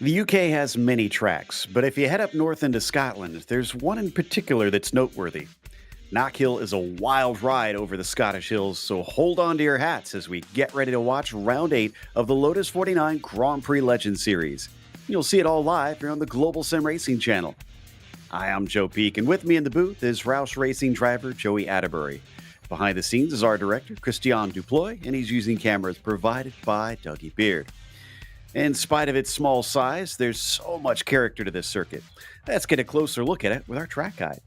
The UK has many tracks, but if you head up north into Scotland, there's one in particular that's noteworthy. Knockhill is a wild ride over the Scottish hills, so hold on to your hats as we get ready to watch round 8 of the Lotus 49 Grand Prix Legends Series. You'll see it all live here on the Global Sim Racing channel. Hi, I'm Joe Peak, and with me in the booth is Roush Racing driver Joey Atterbury. Behind the scenes is our director, Christian Duploy, and he's using cameras provided by Dougie Beard. In spite of its small size, there's so much character to this circuit. Let's get a closer look at it with our track guide.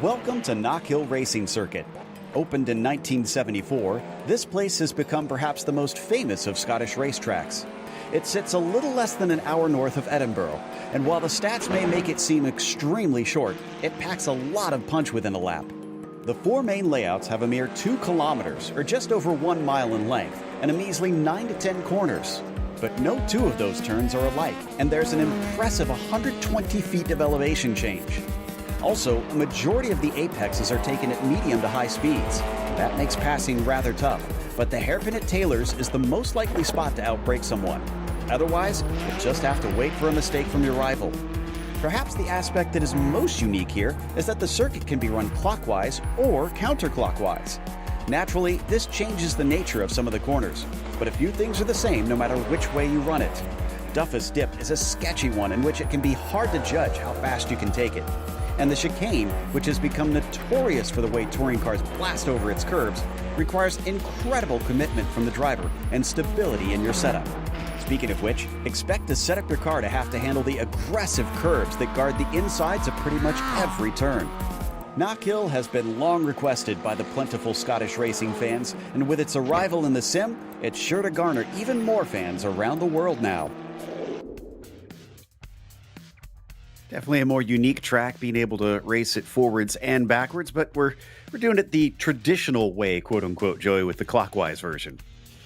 Welcome to Knockhill Racing Circuit. Opened in 1974, this place has become perhaps the most famous of Scottish racetracks. It sits a little less than an hour north of Edinburgh, and while the stats may make it seem extremely short, it packs a lot of punch within a lap. The four main layouts have a mere 2 kilometers, or just over 1 mile in length, and a measly 9 to 10 corners. But no two of those turns are alike, and there's an impressive 120 feet of elevation change. Also, a majority of the apexes are taken at medium to high speeds. That makes passing rather tough, but the hairpin at Taylor's is the most likely spot to outbrake someone. Otherwise, you'll just have to wait for a mistake from your rival. Perhaps the aspect that is most unique here is that the circuit can be run clockwise or counterclockwise. Naturally, this changes the nature of some of the corners, but a few things are the same no matter which way you run it. Duffus Dip is a sketchy one in which it can be hard to judge how fast you can take it. And the chicane, which has become notorious for the way touring cars blast over its curbs, requires incredible commitment from the driver and stability in your setup. Speaking of which, expect to set up your car to have to handle the aggressive curves that guard the insides of pretty much every turn. Knockhill has been long requested by the plentiful Scottish racing fans, and with its arrival in the sim, it's sure to garner even more fans around the world now. Definitely a more unique track, being able to race it forwards and backwards, but we're doing it the traditional way, quote unquote, Joey, with the clockwise version.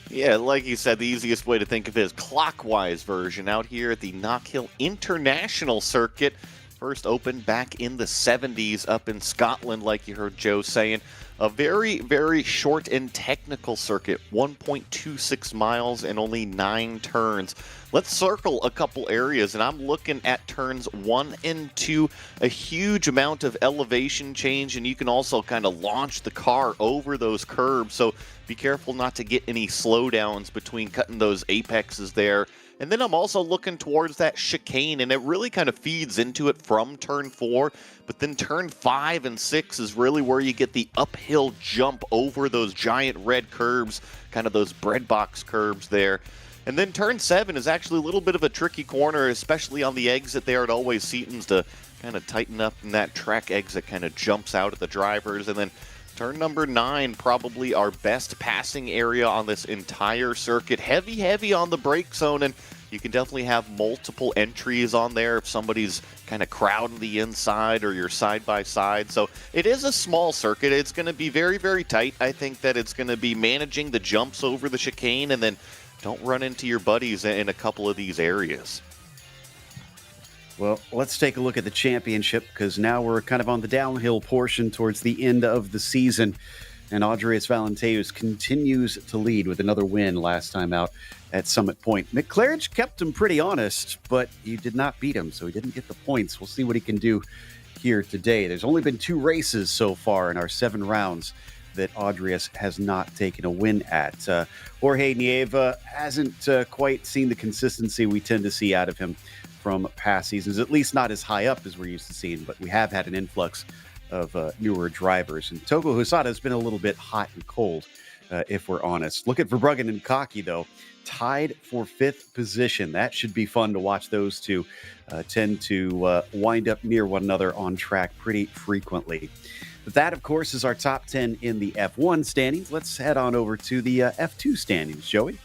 Yeah, like you said, the easiest way to think of it is clockwise version out here at the Knockhill International Circuit. First opened back in the 70s up in Scotland, like you heard Joe saying. A very, very short and technical circuit, 1.26 miles and only 9 turns. Let's circle a couple areas, and I'm looking at turns 1 and 2, a huge amount of elevation change, and you can also kind of launch the car over those curbs, so be careful not to get any slowdowns between cutting those apexes there. And then I'm also looking towards that chicane, and it really kind of feeds into it from turn 4. But then turn 5 and 6 is really where you get the uphill jump over those giant red curbs, kind of those bread box curbs there. And then turn 7 is actually a little bit of a tricky corner, especially on the exit there at Always Seaton's, to kind of tighten up, and that track exit kind of jumps out at the drivers. And then turn number 9, probably our best passing area on this entire circuit. Heavy on the brake zone, and you can definitely have multiple entries on there if somebody's kind of crowding the inside or you're side by side. So it is a small circuit. It's going to be very, very tight. I think that it's going to be managing the jumps over the chicane, and then don't run into your buddies in a couple of these areas. Well, let's take a look at the championship, because now we're kind of on the downhill portion towards the end of the season. And Andreas Valenteus continues to lead with another win last time out at Summit Point. McClarich kept him pretty honest, but he did not beat him, so he didn't get the points. We'll see what he can do here today. There's only been 2 races so far in our 7 rounds that Andreas has not taken a win at. Jorge Nieva hasn't quite seen the consistency we tend to see out of him from past seasons, at least not as high up as we're used to seeing, but we have had an influx of newer drivers. And Togo Husada has been a little bit hot and cold, if we're honest. Look at Verbruggen and Kocky, though, tied for 5th position. That should be fun to watch. Those two tend to wind up near one another on track pretty frequently. But that, of course, is our top 10 in the F1 standings. Let's head on over to the F2 standings, Joey.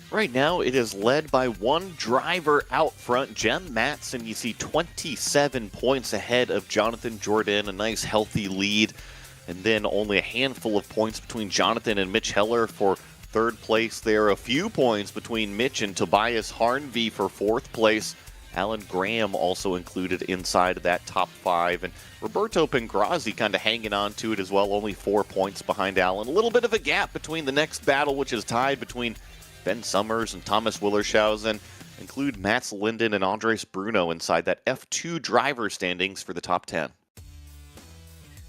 Right now, it is led by one driver out front, Jem Matson. You see 27 points ahead of Jonathan Jordan, a nice healthy lead. And then only a handful of points between Jonathan and Mitch Heller for 3rd place there. A few points between Mitch and Tobias Harnvey for 4th place. Alan Graham also included inside of that top 5. And Roberto Pengrazi kind of hanging on to it as well, only 4 points behind Alan. A little bit of a gap between the next battle, which is tied between Ben Summers and Thomas Willershausen. include Mats Linden and Andres Bruno inside that F2 driver standings for the top 10.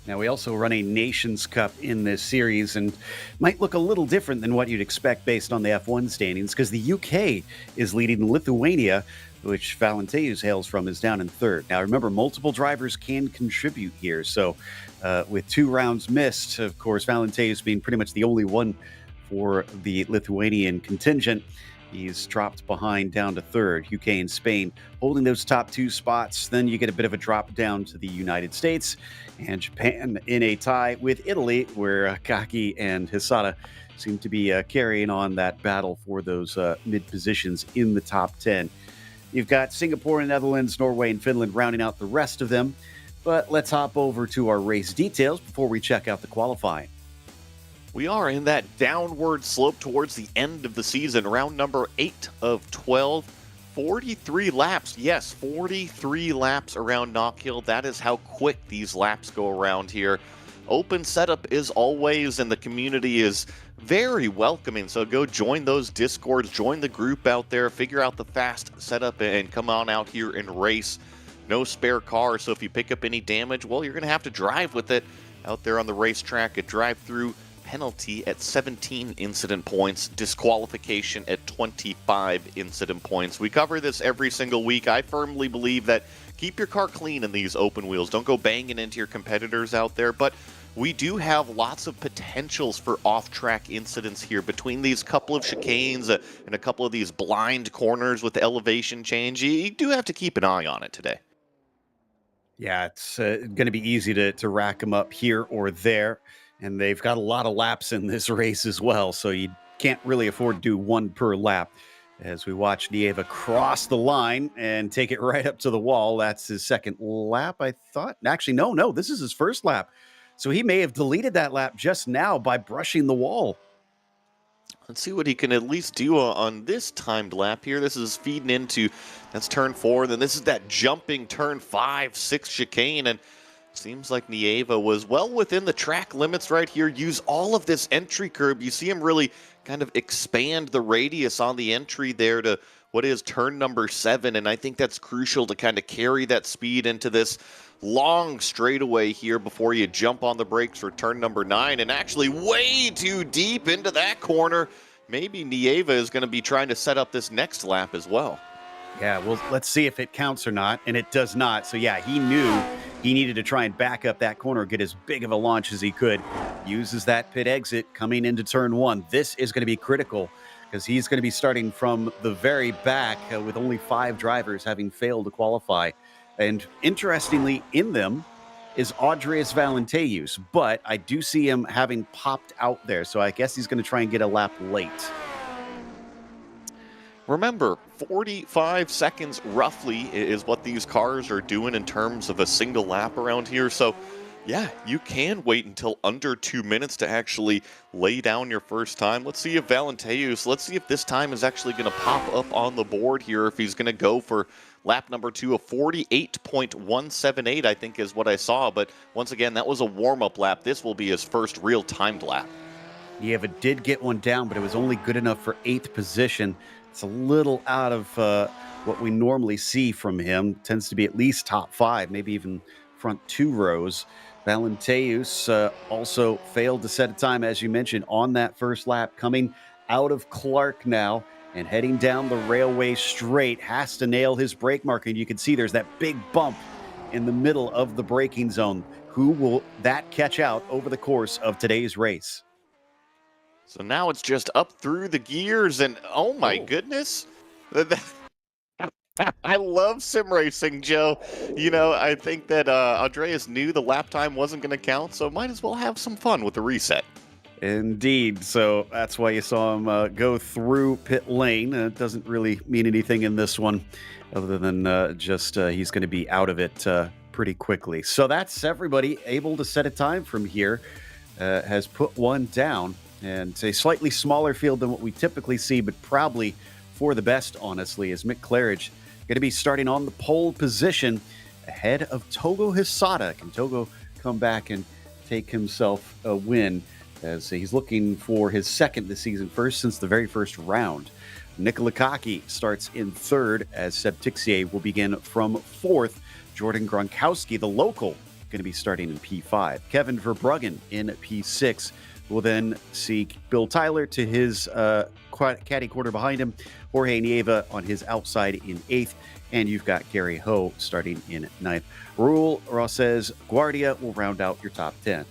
Now, we also run a Nations Cup in this series, and might look a little different than what you'd expect based on the F1 standings, because the UK is leading. Lithuania, which Valentejus hails from, is down in third. Now, remember, multiple drivers can contribute here, so with 2 rounds missed, of course, Valentejus being pretty much the only one for the Lithuanian contingent, he's dropped behind down to third. UK and Spain holding those top 2 spots. Then you get a bit of a drop down to the United States and Japan in a tie with Italy, where Kaki and Hisada seem to be carrying on that battle for those mid positions in the top 10. You've got Singapore and Netherlands, Norway and Finland rounding out the rest of them. But let's hop over to our race details before we check out the qualifying. We are in that downward slope towards the end of the season, round number 8 of 12. 43 laps. Yes, 43 laps around Knockhill. That is how quick these laps go around here. Open setup is always, and the community is very welcoming. So go join those Discords, join the group out there, figure out the fast setup, and come on out here and race. No spare car, so if you pick up any damage, well, you're going to have to drive with it out there on the racetrack. A drive-through penalty at 17 incident points, disqualification at 25 incident points. We cover this every single week. I firmly believe that keep your car clean in these open wheels. Don't go banging into your competitors out there, but we do have lots of potentials for off-track incidents here between these couple of chicanes and a couple of these blind corners with the elevation change. You do have to keep an eye on it today. Yeah, it's going to be easy to rack them up here or there. And they've got a lot of laps in this race as well, so you can't really afford to do 1 per lap. As we watch Nieva cross the line and take it right up to the wall. That's his second lap, I thought. Actually, no, this is his first lap. So he may have deleted that lap just now by brushing the wall. Let's see what he can at least do on this timed lap here. This is feeding into, that's turn 4. Then this is that jumping turn 5, 6 chicane. And seems like Nieva was well within the track limits right here. Use all of this entry curb. You see him really kind of expand the radius on the entry there to what is turn number 7. And I think that's crucial to kind of carry that speed into this long straightaway here before you jump on the brakes for turn number 9. And actually way too deep into that corner. Maybe Nieva is going to be trying to set up this next lap as well. Yeah, well, let's see if it counts or not. And it does not. So yeah, he knew he needed to try and back up that corner, get as big of a launch as he could. Uses that pit exit coming into turn 1. This is going to be critical because he's going to be starting from the very back with only 5 drivers having failed to qualify. And interestingly, in them is Andres Valentejus, but I do see him having popped out there. So I guess he's going to try and get a lap late. Remember, 45 seconds roughly is what these cars are doing in terms of a single lap around here. So, yeah, you can wait until under 2 minutes to actually lay down your first time. Let's see if Valentejus, let's see if this time is actually going to pop up on the board here, if he's going to go for lap number 2, a 48.178, I think is what I saw. But once again, that was a warm-up lap. This will be his first real timed lap. Yeah, but did get one down, but it was only good enough for 8th position. It's a little out of what we normally see from him. Tends to be at least top 5, maybe even front 2 rows. Valentejus also failed to set a time, as you mentioned, on that first lap, coming out of Clark now and heading down the railway straight. Has to nail his brake mark, and you can see there's that big bump in the middle of the braking zone. Who will that catch out over the course of today's race? So now it's just up through the gears, and oh my goodness. I love sim racing, Joe. You know, I think that Andreas knew the lap time wasn't going to count, so might as well have some fun with the reset. Indeed. So that's why you saw him go through pit lane. It doesn't really mean anything in this one other than just he's going to be out of it pretty quickly. So that's everybody able to set a time from here. Has put one down. And it's a slightly smaller field than what we typically see, but probably for the best, honestly, as Mick Claridge going to be starting on the pole position ahead of Togo Hisada. Can Togo come back and take himself a win, as he's looking for his second this season, first since the very first round Nicola Kaki starts in third as Seb Tixier will begin from fourth. Jordan Gronkowski, the local, going to be starting in P5. Kevin Verbruggen in P6. We'll then see Bill Tyler to his caddy quarter behind him. Jorge Nieva on his outside in 8th. And you've got Gary Ho starting in 9th. Raul Rosses Guardia will round out your top 10.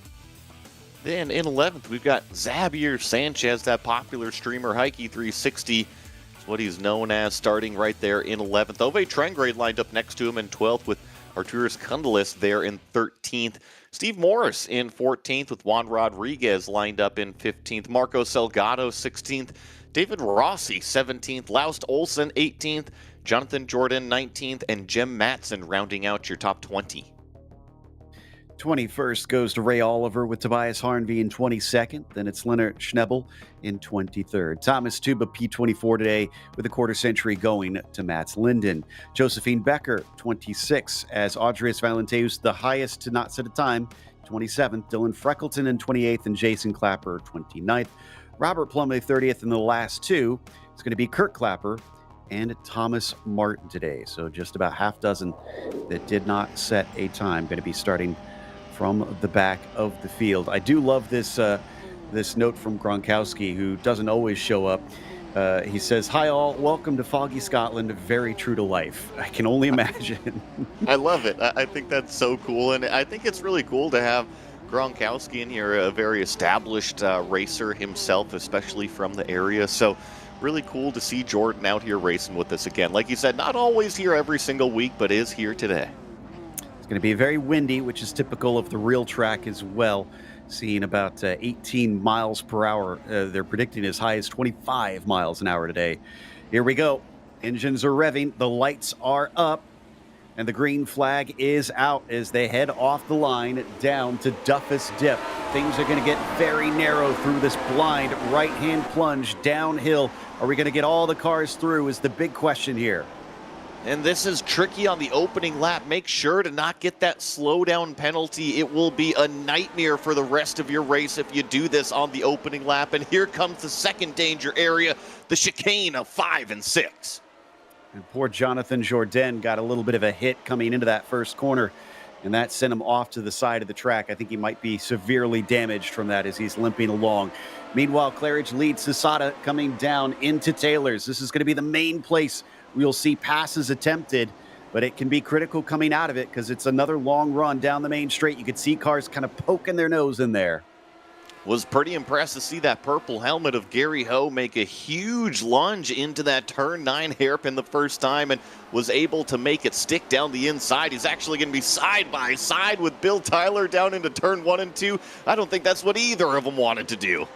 Then in 11th, we've got Xavier Sanchez, that popular streamer, Heike 360. Is what he's known as, starting right there in 11th. Ove Trengrade lined up next to him in 12th with Arturas Kundelis there in 13th. Steve Morris in 14th with Juan Rodriguez lined up in 15th. Marco Salgado 16th. David Rossi 17th. Laust Olsen 18th. Jonathan Jordan 19th. And Jim Matson rounding out your top 20. 21st goes to Ray Oliver with Tobias Harnvey in 22nd. Then it's Leonard Schnebel in 23rd. Thomas Tuba P24 today with a quarter century going to Mats Linden. Josephine Becker 26 as Audrius Valenteus the highest to not set a time 27th. Dylan Freckleton in 28th and Jason Clapper 29th. Robert Plumley 30th in the last two. It's going to be Kurt Clapper and Thomas Martin today. So just about half dozen that did not set a time going to be starting from the back of the field. I do love this this note from Gronkowski, who doesn't always show up. He says, "Hi all, welcome to Foggy Scotland, very true to life." I can only imagine. I love it. I think that's so cool, and I think it's really cool to have Gronkowski in here, a very established racer himself, especially from the area. So really cool to see Jordan out here racing with us again. Like you said, not always here every single week, but is here today. It's going to be very windy, which is typical of the real track as well. Seeing about 18 miles per hour. They're predicting as high as 25 miles an hour today. Here we go. Engines are revving. The lights are up. And the green flag is out as they head off the line down to Duffus Dip. Things are going to get very narrow through this blind right-hand plunge downhill. Are we going to get all the cars through is the big question here. And this is tricky on the opening lap. Make sure to not get that slowdown penalty. It will be a nightmare for the rest of your race if you do this on the opening lap. And here comes the second danger area, the chicane of 5 and 6. And poor Jonathan Jourdain got a little bit of a hit coming into that first corner, and that sent him off to the side of the track. I think he might be severely damaged from that as he's limping along. Meanwhile, Claridge leads Sasada coming down into Taylor's. This is going to be the main place we'll see passes attempted, but it can be critical coming out of it because it's another long run down the main straight. You could see cars kind of poking their nose in there. Was pretty impressed to see that purple helmet of Gary Ho make a huge lunge into that turn 9 hairpin the first time and was able to make it stick down the inside. He's actually going to be side by side with Bill Tyler down into turn 1 and 2. I don't think that's what either of them wanted to do.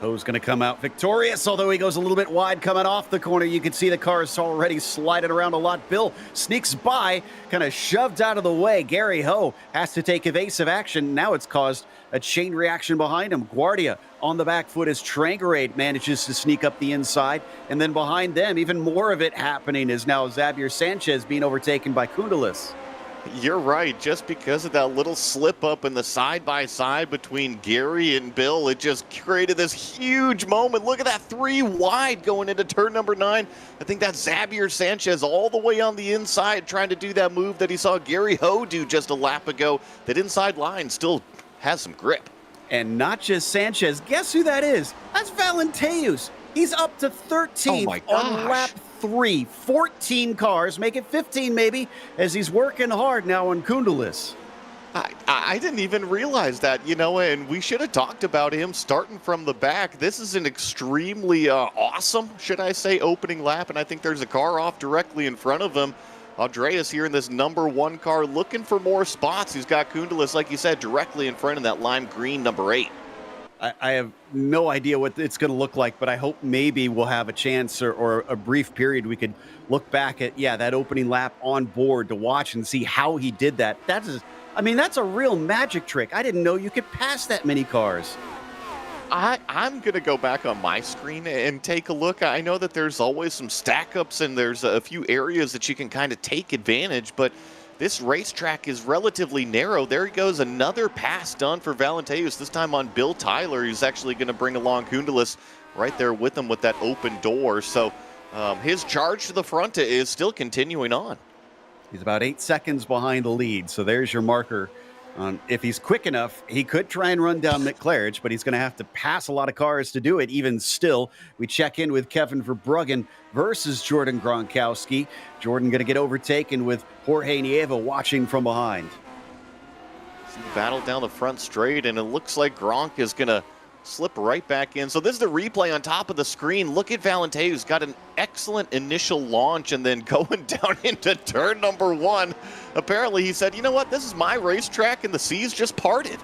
Ho's going to come out victorious, although he goes a little bit wide coming off the corner. You can see the car is already sliding around a lot. Bill sneaks by, kind of shoved out of the way. Gary Ho has to take evasive action. Now it's caused a chain reaction behind him. Guardia on the back foot as Trangarade manages to sneak up the inside. And then behind them, even more of it happening is now Xavier Sanchez being overtaken by Kundelis. You're right. Just because of that little slip up in the side-by-side between Gary and Bill, it just created this huge moment. Look at that 3 wide going into turn number 9. I think that's Xavier Sanchez all the way on the inside trying to do that move that he saw Gary Ho do just a lap ago. That inside line still has some grip. And not just Sanchez. Guess who that is? That's Valenteus. He's up to 13th on lap 3. 14 cars, make it 15 maybe, as he's working hard now on Kundelis. I didn't even realize that, you know, and we should have talked about him starting from the back. This is an extremely awesome, should I say, opening lap, and I think there's a car off directly in front of him. Andreas here in this number 1 car looking for more spots. He's got Kundelis, like you said, directly in front of that lime green number 8. I have no idea what it's going to look like, but I hope maybe we'll have a chance or a brief period we could look back at, that opening lap on board to watch and see how he did that. That's a real magic trick. I didn't know you could pass that many cars. I'm going to go back on my screen and take a look. I know that there's always some stack-ups and there's a few areas that you can kind of take advantage, but this racetrack is relatively narrow. There he goes, another pass done for Valenteus, this time on Bill Tyler. He's actually going to bring along Kundelis right there with him with that open door. So His charge to the front is still continuing on. He's about 8 seconds behind the lead, so there's your marker. If he's quick enough, he could try and run down Mick Claridge, but he's going to have to pass a lot of cars to do it. Even still, we check in with Kevin Verbruggen versus Jordan Gronkowski. Jordan going to get overtaken with Jorge Nieva watching from behind. Battle down the front straight, and it looks like Gronk is going to slip right back in. So this is the replay on top of the screen. Look at Valente, who's got an excellent initial launch and then going down into turn number 1. Apparently he said, you know what, this is my racetrack and the seas just parted.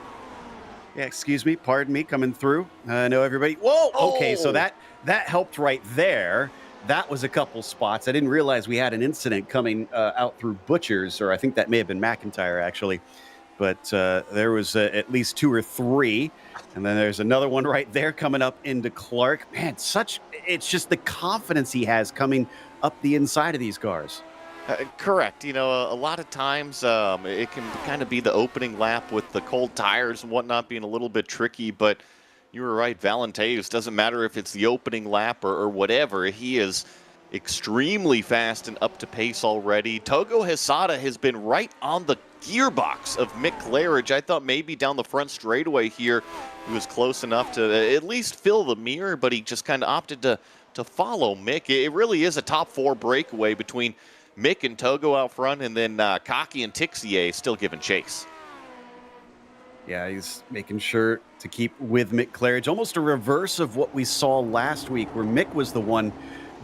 Yeah, excuse me, pardon me, coming through. I know everybody. Whoa, okay, so that helped right there. That was a couple spots. I didn't realize we had an incident coming out through Butchers, or I think that may have been McIntyre actually. But there was at least 2 or 3. And then there's another one right there coming up into Clark. Man, it's just the confidence he has coming up the inside of these cars. Correct. You know, a lot of times it can kind of be the opening lap with the cold tires and whatnot being a little bit tricky. But you were right, Valenteus, doesn't matter if it's the opening lap or whatever. He is extremely fast and up to pace already. Togo Hesada has been right on the gearbox of Mick Claridge. I thought maybe down the front straightaway here he was close enough to at least fill the mirror, but he just kind of opted to follow Mick. It really is a top 4 breakaway between Mick and Togo out front, and then Kaki and Tixier still giving chase. Yeah, he's making sure to keep with Mick Claridge. Almost a reverse of what we saw last week, where Mick was the one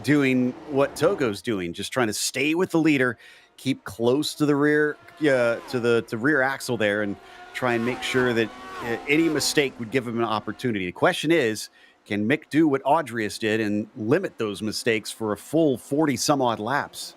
doing what Togo's doing, just trying to stay with the leader, keep close to the rear, to the rear axle there, and try and make sure that any mistake would give him an opportunity. The question is, can Mick do what Audrius did and limit those mistakes for a full 40 some odd laps?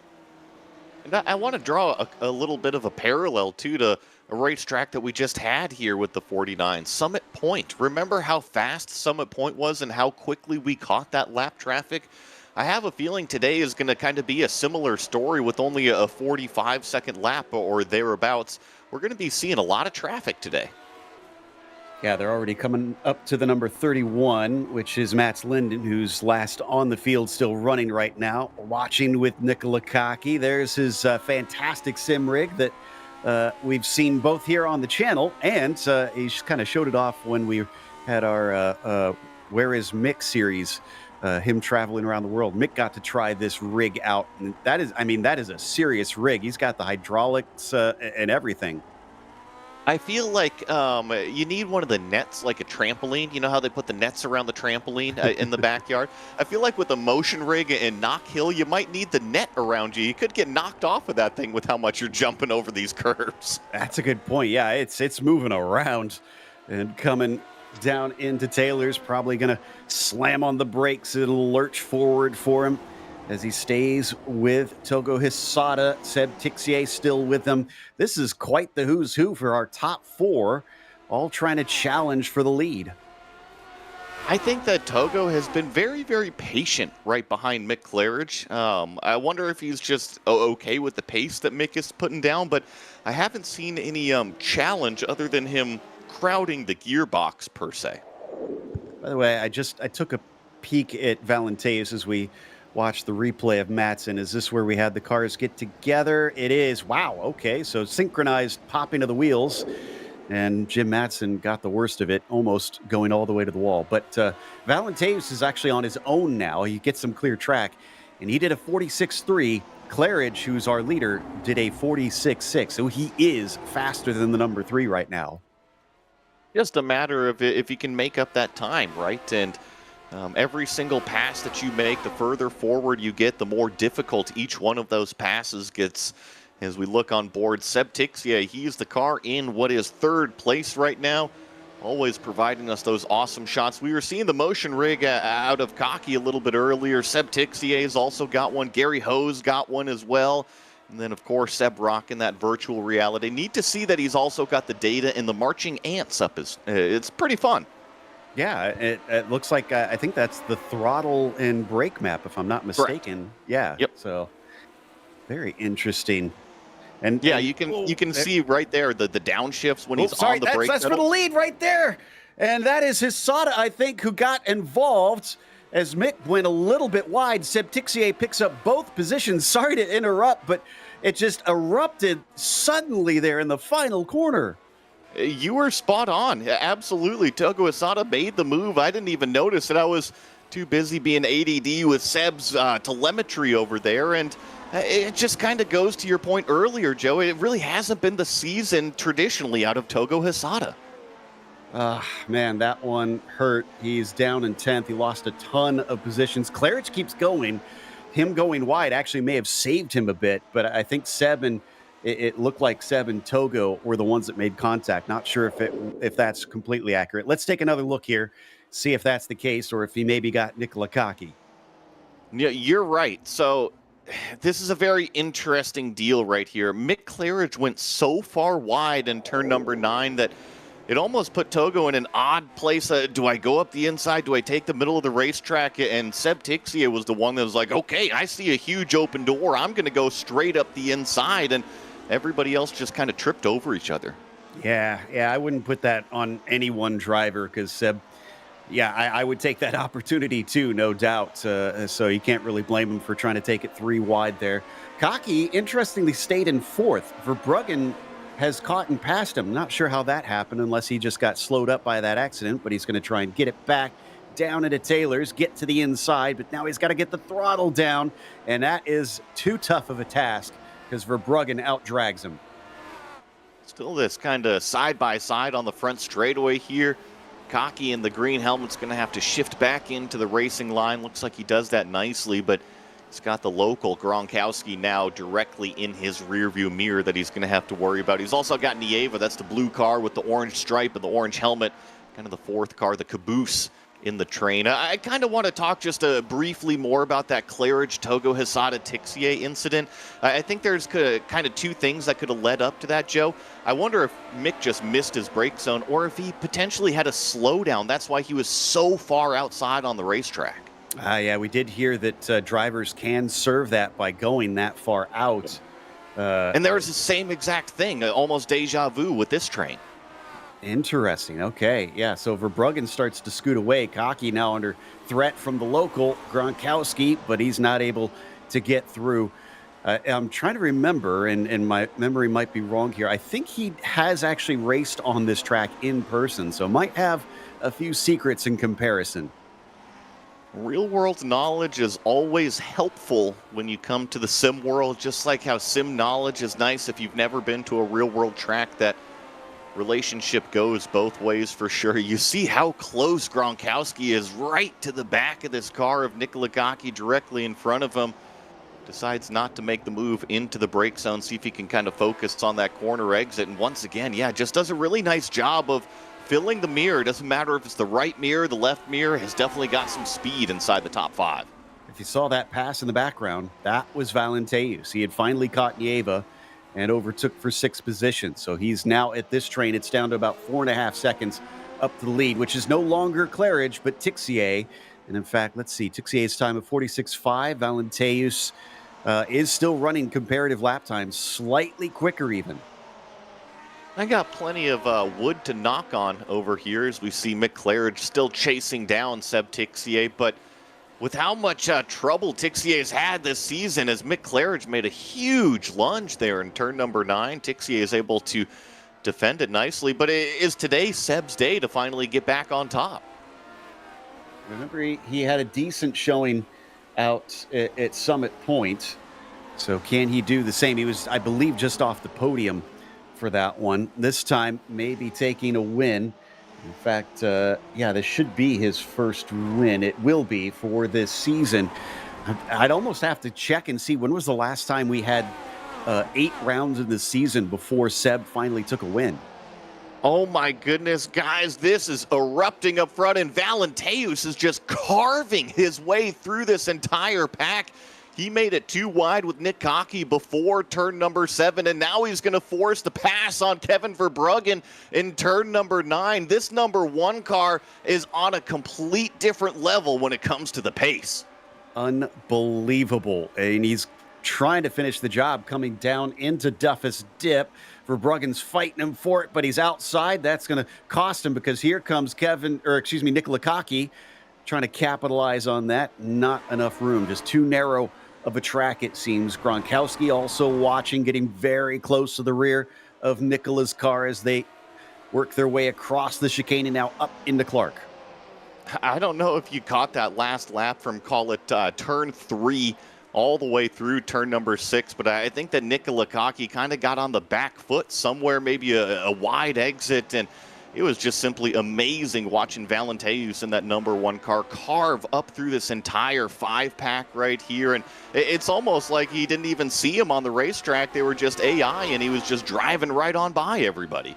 And I want to draw a little bit of a parallel too to a racetrack that we just had here with the 49, Summit Point. Remember how fast Summit Point was and how quickly we caught that lap traffic? I have a feeling today is going to kind of be a similar story with only a 45-second lap or thereabouts. We're going to be seeing a lot of traffic today. Yeah, they're already coming up to the number 31, which is Mats Linden, who's last on the field, still running right now. Watching with Nikola Kaki. There's his fantastic sim rig that we've seen both here on the channel, and he's kind of showed it off when we had our Where is Mick series. Him traveling around the world. Mick got to try this rig out, and that is a serious rig. He's got the hydraulics and everything. I feel like you need one of the nets, like a trampoline. You know how they put the nets around the trampoline in the backyard? I feel like with a motion rig in Knockhill, you might need the net around you. You could get knocked off of that thing with how much you're jumping over these curves. That's a good point. Yeah, it's moving around and coming down into Taylor's, probably going to slam on the brakes. It'll lurch forward for him as he stays with Togo Hesada. Seb Tixier still with them. This is quite the who's who for our top 4, all trying to challenge for the lead. I think that Togo has been very, very patient right behind Mick Claridge. I wonder if he's just okay with the pace that Mick is putting down, but I haven't seen any challenge other than him crowding the gearbox per se. By the way, I took a peek at Valenteus as we watched the replay of Matson. Is this where we had the cars get together? It is. Wow. Okay. So synchronized popping of the wheels, and Jim Matson got the worst of it, almost going all the way to the wall. But Valenteus is actually on his own now. He gets some clear track, and he did a 46.3. Claridge, who's our leader, did a 46.6. So he is faster than the number 3 right now. Just a matter of if you can make up that time, right? And every single pass that you make, the further forward you get, the more difficult each one of those passes gets. As we look on board, Seb Tixier, he's the car in what is 3rd place right now, always providing us those awesome shots. We were seeing the motion rig out of Kaki a little bit earlier. Seb Tixier has also got one. Gary Ho's got one as well. And then, of course, Seb rocking that virtual reality. Neat to see that he's also got the data and the marching ants up. It's pretty fun. Yeah, it looks like, I think that's the throttle and brake map, if I'm not mistaken. Correct. Yeah. Yep. So, very interesting. And yeah, you can see right there the downshifts when he's on the brake pedal. That's for the lead right there. And that is Hesada, I think, who got involved. As Mick went a little bit wide, Seb Tixier picks up both positions. Sorry to interrupt, but it just erupted suddenly there in the final corner. You were spot on. Absolutely. Togo Asada made the move. I didn't even notice it. I was too busy being ADD with Seb's telemetry over there. And it just kind of goes to your point earlier, Joe. It really hasn't been the season traditionally out of Togo Asada. Man, that one hurt. He's down in 10th. He lost a ton of positions. Claridge keeps going. Him going wide actually may have saved him a bit, but I think Seb and it looked like Seb and Togo were the ones that made contact. Not sure if that's completely accurate. Let's take another look here, see if that's the case or if he maybe got Nikola Kaki. Yeah, you're right. So this is a very interesting deal right here. Mick Claridge went so far wide in turn number 9 that it almost put Togo in an odd place. Do I go up the inside? Do I take the middle of the racetrack? And Seb Tixier was the one that was like, okay, I see a huge open door. I'm going to go straight up the inside. And everybody else just kind of tripped over each other. Yeah, I wouldn't put that on any one driver because Seb, I would take that opportunity too, no doubt. So you can't really blame him for trying to take it 3 wide there. Kaki, interestingly, stayed in 4th. Verbruggen has caught and passed him. Not sure how that happened unless he just got slowed up by that accident, but he's going to try and get it back down into Taylor's, get to the inside, but now he's got to get the throttle down, and that is too tough of a task because Verbruggen outdrags him. Still this kind of side-by-side on the front straightaway here. Kaki in the green helmet's going to have to shift back into the racing line. Looks like he does that nicely, but he's got the local Gronkowski now directly in his rearview mirror that he's going to have to worry about. He's also got Nieva. That's the blue car with the orange stripe and the orange helmet. Kind of the 4th car, the caboose in the train. I kind of want to talk just briefly more about that Claridge Togo Hesada Tixier incident. I think there's kind of 2 things that could have led up to that, Joe. I wonder if Mick just missed his brake zone or if he potentially had a slowdown. That's why he was so far outside on the racetrack. Yeah, we did hear that drivers can serve that by going that far out. And there was the same exact thing, almost deja vu with this train. Interesting. Okay. Yeah. So Verbruggen starts to scoot away. Kaki now under threat from the local Gronkowski, but he's not able to get through. I'm trying to remember, and my memory might be wrong here. I think he has actually raced on this track in person, so might have a few secrets in comparison. Real-world knowledge is always helpful when you come to the sim world, just like how sim knowledge is nice if you've never been to a real-world track. That relationship goes both ways for sure. You see how close Gronkowski is right to the back of this car of Nikola Kaki directly in front of him. Decides not to make the move into the brake zone, see if he can kind of focus on that corner exit. And once again, just does a really nice job of filling the mirror. Doesn't matter if it's the right mirror, the left mirror, has definitely got some speed inside the top 5. If you saw that pass in the background, that was Valenteus. He had finally caught Nieva and overtook for 6th position. So he's now at this train. It's down to about 4.5 seconds up to the lead, which is no longer Claridge, but Tixier. And in fact, let's see, Tixier's time of 46.5. Valenteus is still running comparative lap times, slightly quicker even. I got plenty of wood to knock on over here as we see Mick Claridge still chasing down Seb Tixier, but with how much trouble Tixier's had this season, as Mick Claridge made a huge lunge there in turn number 9, Tixier is able to defend it nicely, but it is today Seb's day to finally get back on top. Remember, he had a decent showing out at Summit Point, so can he do the same? He was, I believe, just off the podium for that one. This time, maybe taking a win. In fact, this should be his first win. It will be for this season. I'd almost have to check and see when was the last time we had 8 rounds in the season before Seb finally took a win. Oh my goodness, guys, this is erupting up front, and Valenteus is just carving his way through this entire pack. He made it 2 wide with Nick Kaki before turn number 7, and now he's going to force the pass on Kevin Verbruggen in turn number 9. This number 1 car is on a complete different level when it comes to the pace. Unbelievable, and he's trying to finish the job coming down into Duffus Dip. Verbruggen's fighting him for it, but he's outside. That's going to cost him because here comes Nikola Kaki trying to capitalize on that. Not enough room, just too narrow of a track, it seems. Gronkowski also watching, getting very close to the rear of Nicola's car as they work their way across the chicane and now up into Clark. I don't know if you caught that last lap from, call it, turn 3 all the way through turn number 6, but I think that Nicola Kaki kind of got on the back foot somewhere, maybe a wide exit, and it was just simply amazing watching Valenteus in that number 1 car carve up through this entire 5-pack right here, and it's almost like he didn't even see him on the racetrack. They were just AI, and he was just driving right on by everybody.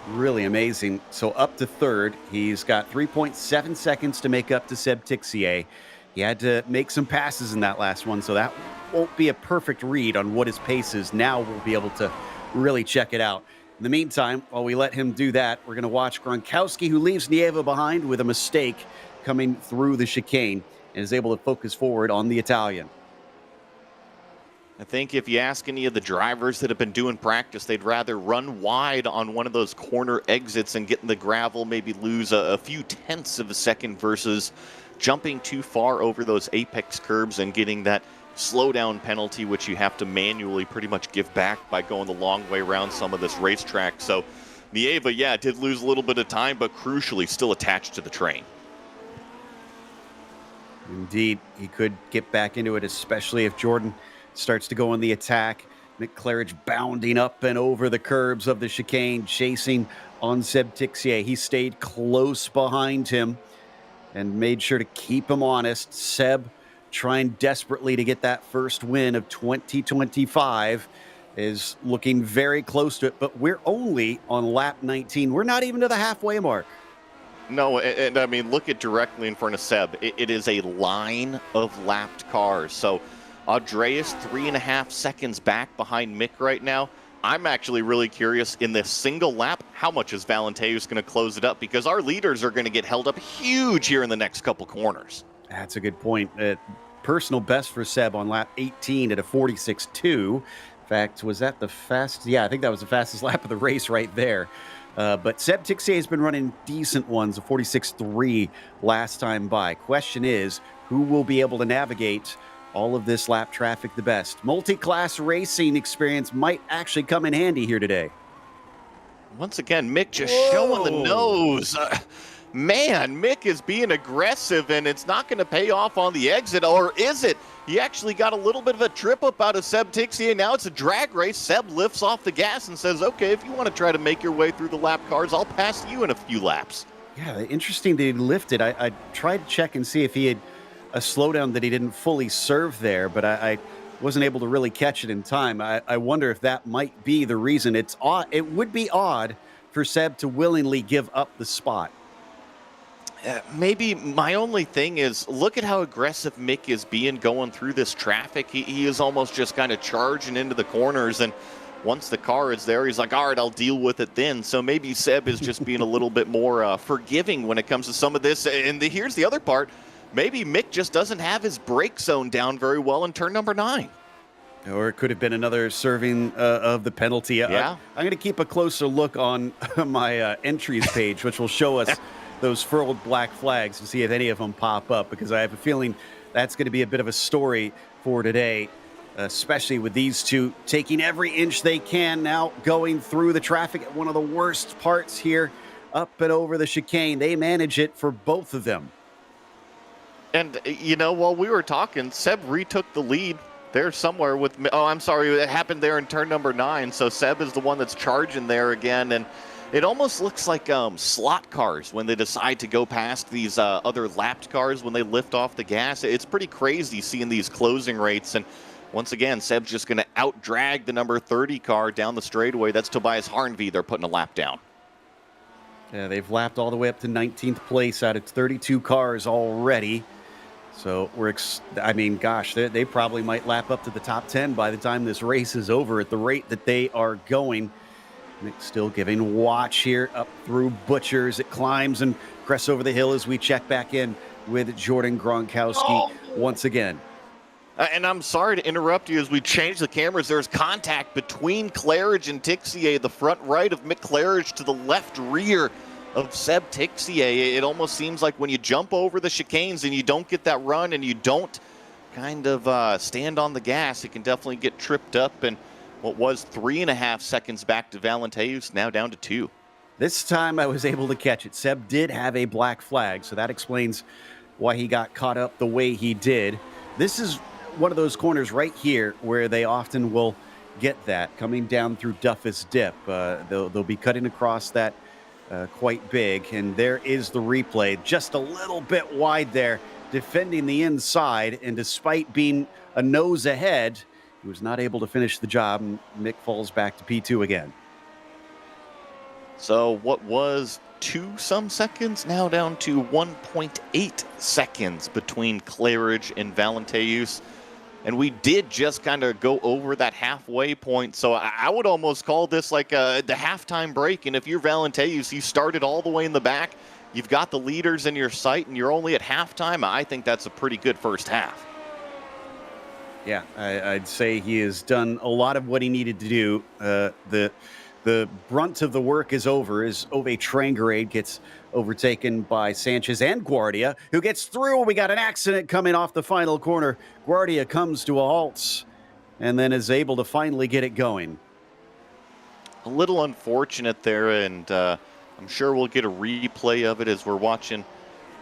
Really amazing. So up to third, he's got 3.7 seconds to make up to Seb Tixier. He had to make some passes in that last one, so that won't be a perfect read on what his pace is. Now we'll be able to really check it out. In the meantime, while we let him do that, we're going to watch Gronkowski, who leaves Nieva behind with a mistake coming through the chicane and is able to focus forward on the Italian. I think if you ask any of the drivers that have been doing practice, they'd rather run wide on one of those corner exits and get in the gravel, maybe lose a few tenths of a second versus jumping too far over those apex curbs and getting that slowdown penalty, which you have to manually pretty much give back by going the long way around some of this racetrack. So Nieva, yeah, did lose a little bit of time, but crucially still attached to the train. Indeed, he could get back into it, especially if Jordan starts to go on the attack. McClarridge bounding up and over the curbs of the chicane, chasing on Seb Tixier. He stayed close behind him and made sure to keep him honest. Seb trying desperately to get that first win of 2025 is looking very close to it, but we're only on lap 19. We're not even to the halfway mark. No, and I mean, look at directly in front of Seb. It is a line of lapped cars. So Andreas 3.5 seconds back behind Mick right now. I'm actually really curious in this single lap, how much is Valenteus going to close it up? Because our leaders are going to get held up huge here in the next couple corners. That's a good point. Personal best for Seb on lap 18 at a 46.2. In fact, was that the fastest? Yeah, I think that was the fastest lap of the race right there. But Seb Tixier has been running decent ones, a 46.3 last time by. Question is, who will be able to navigate all of this lap traffic the best? Multi-class racing experience might actually come in handy here today. Once again, Mick just showing the nose. Man, Mick is being aggressive, and it's not going to pay off on the exit, or is it? He actually got a little bit of a trip up out of Seb Tixier. Now it's a drag race. Seb lifts off the gas and says, okay, if you want to try to make your way through the lap cars, I'll pass you in a few laps. Yeah, interesting that he lifted. I tried to check and see if he had a slowdown that he didn't fully serve there, but I wasn't able to really catch it in time. I wonder if that might be the reason. It's odd. It would be odd for Seb to willingly give up the spot. Maybe my only thing is, look at how aggressive Mick is being going through this traffic. He is almost just kind of charging into the corners, and once the car is there, he's like, all right, I'll deal with it then. So maybe Seb is just being a little bit more forgiving when it comes to some of this. And here's the other part. Maybe Mick just doesn't have his brake zone down very well in turn number 9. Or it could have been another serving of the penalty. Yeah. I'm going to keep a closer look on my entries page, which will show us those furled black flags to see if any of them pop up, because I have a feeling that's going to be a bit of a story for today, especially with these two taking every inch they can now, going through the traffic at one of the worst parts here, up and over the chicane. They manage it for both of them. And, you know, while we were talking, Seb retook the lead there somewhere with, oh, I'm sorry, it happened there in turn number 9. So Seb is the one that's charging there again. And it almost looks like slot cars when they decide to go past these other lapped cars when they lift off the gas. It's pretty crazy seeing these closing rates. And once again, Seb's just going to out-drag the number 30 car down the straightaway. That's Tobias Harnvey. They're putting a lap down. Yeah, they've lapped all the way up to 19th place out of 32 cars already. So I mean, gosh, they probably might lap up to the top 10 by the time this race is over at the rate that they are going. Mick still giving watch here up through Butchers. It climbs and crests over the hill as we check back in with Jordan Gronkowski once again. And I'm sorry to interrupt you as we change the cameras. There's contact between Claridge and Tixier, the front right of Mick Claridge to the left rear of Seb Tixier. It almost seems like when you jump over the chicanes and you don't get that run and you don't kind of stand on the gas, it can definitely get tripped up. And what was 3.5 seconds back to Valenteus, now down to 2. This time I was able to catch it. Seb did have a black flag, so that explains why he got caught up the way he did. This is one of those corners right here where they often will get that, coming down through Duffus Dip. They'll be cutting across that quite big, and there is the replay. Just a little bit wide there, defending the inside, and despite being a nose ahead, he was not able to finish the job, and Mick falls back to P2 again. So what was 2-some seconds, now down to 1.8 seconds between Claridge and Valenteus. And we did just kind of go over that halfway point. So I would almost call this like the halftime break. And if you're Valenteus, you started all the way in the back. You've got the leaders in your sight, and you're only at halftime. I think that's a pretty good first half. Yeah, I'd say he has done a lot of what he needed to do. The brunt of the work is over as Ove Trangerade gets overtaken by Sanchez and Guardia, who gets through. We got an accident coming off the final corner. Guardia comes to a halt and then is able to finally get it going. A little unfortunate there, and I'm sure we'll get a replay of it as we're watching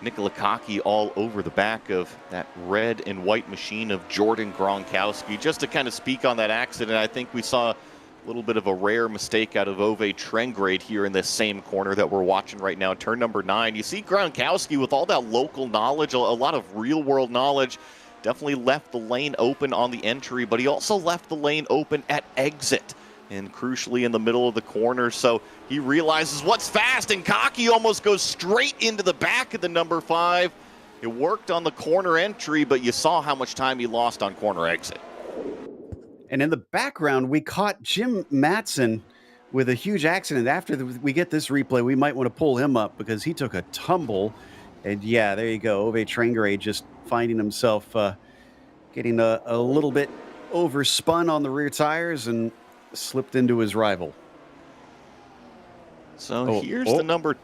Nikola Kaki all over the back of that red and white machine of Jordan Gronkowski. Just to kind of speak on that accident, I think we saw a little bit of a rare mistake out of Ove Trangerade here in this same corner that we're watching right now, turn number 9. You see Gronkowski with all that local knowledge, a lot of real-world knowledge, definitely left the lane open on the entry, but he also left the lane open at exit, and crucially in the middle of the corner. So he realizes what's fast, and Kaki almost goes straight into the back of the number 5. It worked on the corner entry, but you saw how much time he lost on corner exit. And in the background, we caught Jim Matson with a huge accident. After we get this replay, we might want to pull him up because he took a tumble. And yeah, there you go. Ove Trangerade just finding himself getting a little bit overspun on the rear tires and slipped into his rival. So here's the number.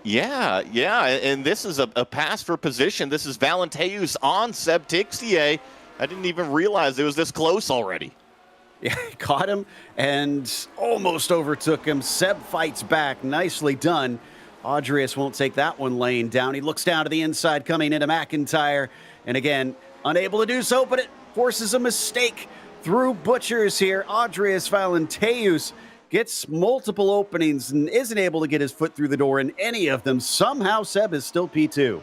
Yeah. And this is a pass for position. This is Valenteus on Seb Tixier. I didn't even realize it was this close already. Yeah, caught him and almost overtook him. Seb fights back. Nicely done. Audrius won't take that one laying down. He looks down to the inside coming into McIntyre. And again, unable to do so, but it forces a mistake through Butchers here. Audrius Valenteus gets multiple openings and isn't able to get his foot through the door in any of them. Somehow Seb is still P2.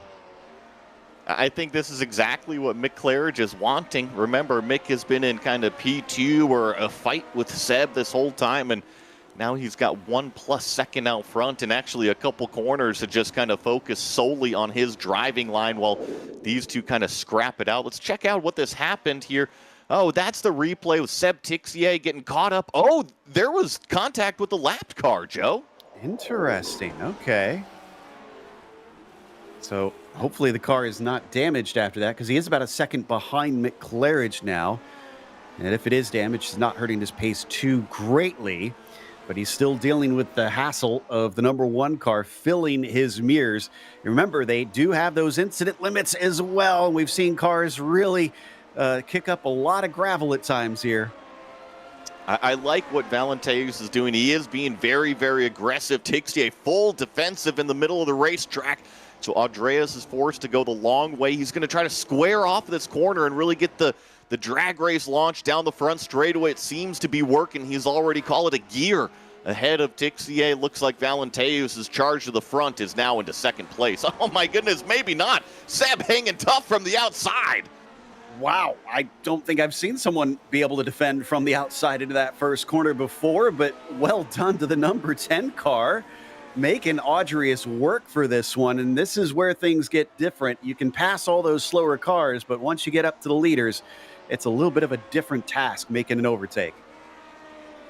I think this is exactly what Mick Claridge is wanting. Remember, Mick has been in kind of P2 or a fight with Seb this whole time, and now he's got 1+ second out front and actually a couple corners to just kind of focus solely on his driving line while these two kind of scrap it out. Let's check out what this happened here. Oh, that's the replay with Seb Tixier getting caught up. Oh, there was contact with the lapped car, Joe. Interesting. Okay. So hopefully the car is not damaged after that, because he is about a second behind Mick Claridge now. And if it is damaged, it's not hurting his pace too greatly. But he's still dealing with the hassle of the number 1 car filling his mirrors. Remember, they do have those incident limits as well. We've seen cars really kick up a lot of gravel at times here. I like what Valenteus is doing. He is being very, very aggressive. Tixier full defensive in the middle of the racetrack. So Andreas is forced to go the long way. He's going to try to square off this corner and really get the drag race launch down the front straightaway. It seems to be working. He's already called it a gear ahead of Tixier. Looks like Valenteus' charge to the front is now into second place. Oh my goodness, maybe not. Seb hanging tough from the outside. Wow, I don't think I've seen someone be able to defend from the outside into that first corner before, but well done to the number 10 car, making Audrius work for this one. And this is where things get different. You can pass all those slower cars, but once you get up to the leaders, it's a little bit of a different task making an overtake.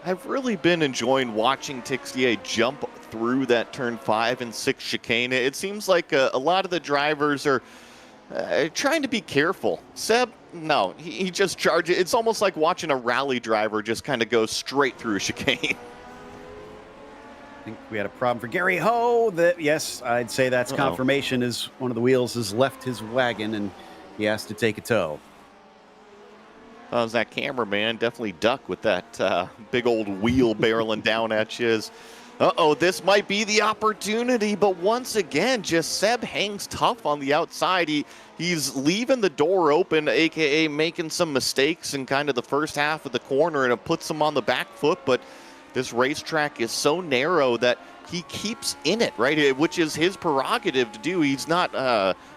I've really been enjoying watching Tixier jump through that turn 5 and 6 chicane. It seems like a lot of the drivers are trying to be careful. Seb, no, he just charges. It's almost like watching a rally driver just kind of go straight through a chicane. I think we had a problem for Gary Ho. That, yes, I'd say that's confirmation as one of the wheels has left his wagon and he has to take a tow. That cameraman definitely duck with that big old wheel barreling down at you. This might be the opportunity, but once again, just Seb hangs tough on the outside. He's leaving the door open, aka making some mistakes in kind of the first half of the corner, and it puts him on the back foot, but this racetrack is so narrow that he keeps in it, right? Which is his prerogative to do. He's not,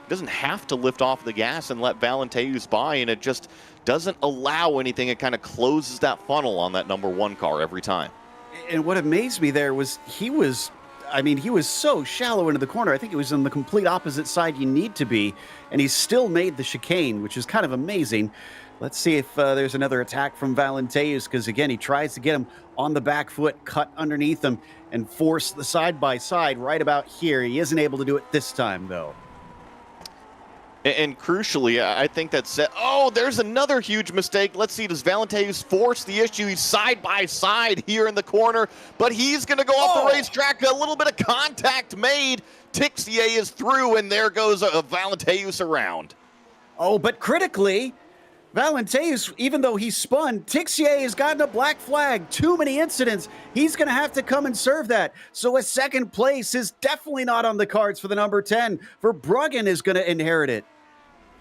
doesn't have to lift off the gas and let Valenteus by, and it just doesn't allow anything. It kind of closes that funnel on that number one car every time. And what amazed me there was he was so shallow into the corner. I think it was on the complete opposite side you need to be, and he still made the chicane, which is kind of amazing. Let's see if there's another attack from Valenteus, because, again, he tries to get him on the back foot, cut underneath him, and force the side-by-side right about here. He isn't able to do it this time, though. And crucially, I think that's it. Oh, there's another huge mistake. Let's see, does Valenteus force the issue? He's side-by-side here in the corner, but he's going to go off the racetrack. A little bit of contact made. Tixier is through, and there goes Valenteus around. Oh, but critically, Valenteus, even though he spun, Tixier has gotten a black flag. Too many incidents. He's going to have to come and serve that. So a second place is definitely not on the cards for the number 10. Verbruggen is going to inherit it.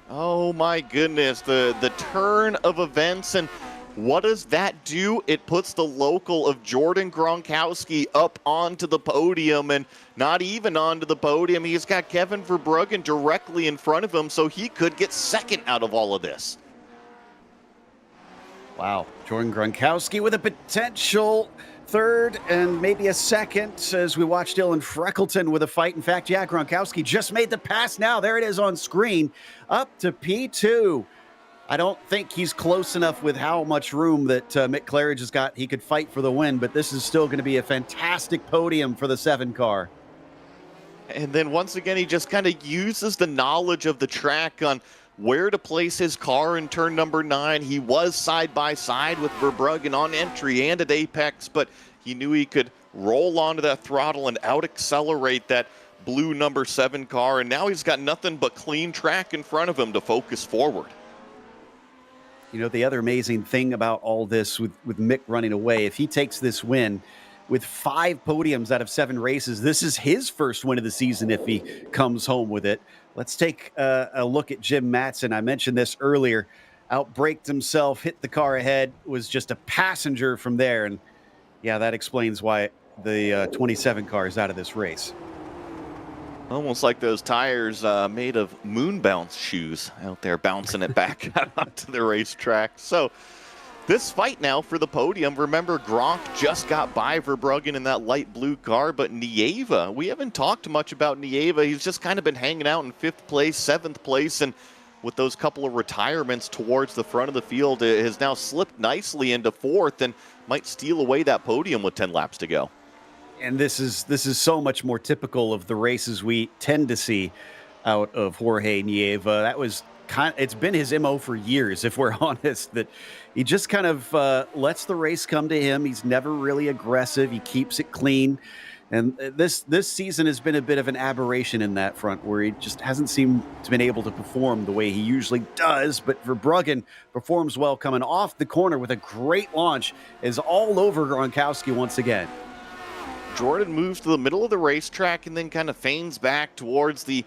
Oh my goodness, the turn of events, and what does that do? It puts the local of Jordan Gronkowski up onto the podium, and not even onto the podium. He's got Kevin Verbruggen directly in front of him, so he could get second out of all of this. Wow, Jordan Gronkowski with a potential third and maybe a second as we watch Dylan Freckleton with a fight. In fact, yeah, Gronkowski just made the pass now. There it is on screen, up to P2. I don't think he's close enough with how much room that Mick Claridge has got. He could fight for the win, but this is still going to be a fantastic podium for the 7 car. And then once again, he just kind of uses the knowledge of the track on where to place his car in turn number 9. He was side-by-side with Verbruggen on entry and at apex, but he knew he could roll onto that throttle and out-accelerate that blue number 7 car, and now he's got nothing but clean track in front of him to focus forward. You know, the other amazing thing about all this with Mick running away, if he takes this win with 5 podiums out of 7 races, this is his first win of the season if he comes home with it. Let's take a look at Jim Matson. I mentioned this earlier. Outbraked himself, hit the car ahead, was just a passenger from there. And yeah, that explains why the 27 car is out of this race. Almost like those tires made of moon bounce shoes out there, bouncing it back out onto the racetrack. So this fight now for the podium. Remember, Gronk just got by Verbruggen in that light blue car, but Nieva, we haven't talked much about Nieva. He's just kind of been hanging out in 5th place, 7th place, and with those couple of retirements towards the front of the field, it has now slipped nicely into 4th and might steal away that podium with 10 laps to go. And this is so much more typical of the races we tend to see out of Jorge Nieva. That was it's been his MO for years, if we're honest, that he just kind of lets the race come to him. He's never really aggressive. He keeps it clean. And this season has been a bit of an aberration in that front, where he just hasn't seemed to been able to perform the way he usually does. But Verbruggen performs well coming off the corner with a great launch, is all over Gronkowski once again. Jordan moves to the middle of the racetrack and then kind of feigns back towards the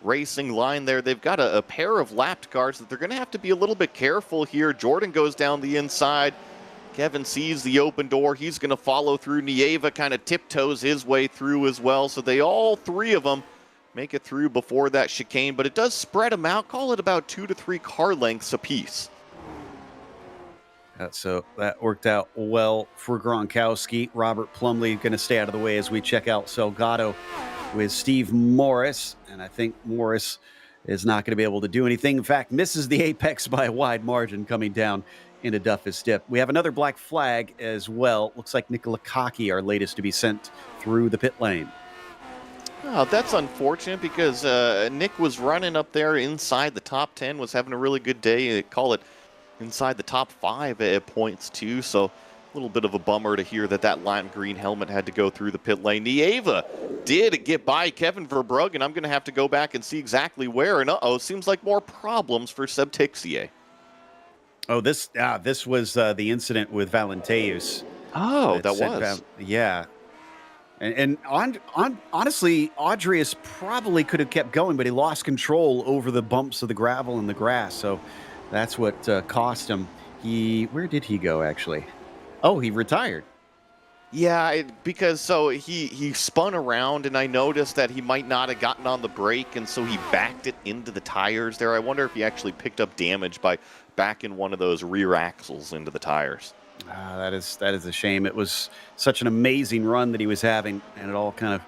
racing line there. They've got a pair of lapped cars that they're going to have to be a little bit careful here. Jordan goes down the inside. Kevin sees the open door. He's going to follow through. Nieva kind of tiptoes his way through as well. So they all 3 of them make it through before that chicane, but it does spread them out. Call it about 2 to 3 car lengths apiece. So that worked out well for Gronkowski. Robert Plumley going to stay out of the way as we check out Salgado with Steve Morris. And I think Morris is not going to be able to do anything. In fact, misses the apex by a wide margin coming down into Duffus Dip. We have another black flag as well. Looks like Nicola Kaki, our latest to be sent through the pit lane. Oh, that's unfortunate because Nick was running up there inside the top 10, was having a really good day. They call it inside the top 5 at points too. So little bit of a bummer to hear that lime green helmet had to go through the pit lane. Nieva did get by Kevin Verbruggen. I'm going to have to go back and see exactly where. And seems like more problems for Seb Tixier. Oh, this was the incident with Valenteus. Oh, that was. Yeah. And honestly, Audrius probably could have kept going, but he lost control over the bumps of the gravel and the grass. So that's what cost him. Where did he go, actually? Oh, he retired. Yeah, because he spun around, and I noticed that he might not have gotten on the brake, and so he backed it into the tires there. I wonder if he actually picked up damage by backing one of those rear axles into the tires. That is a shame. It was such an amazing run that he was having, and it all kind of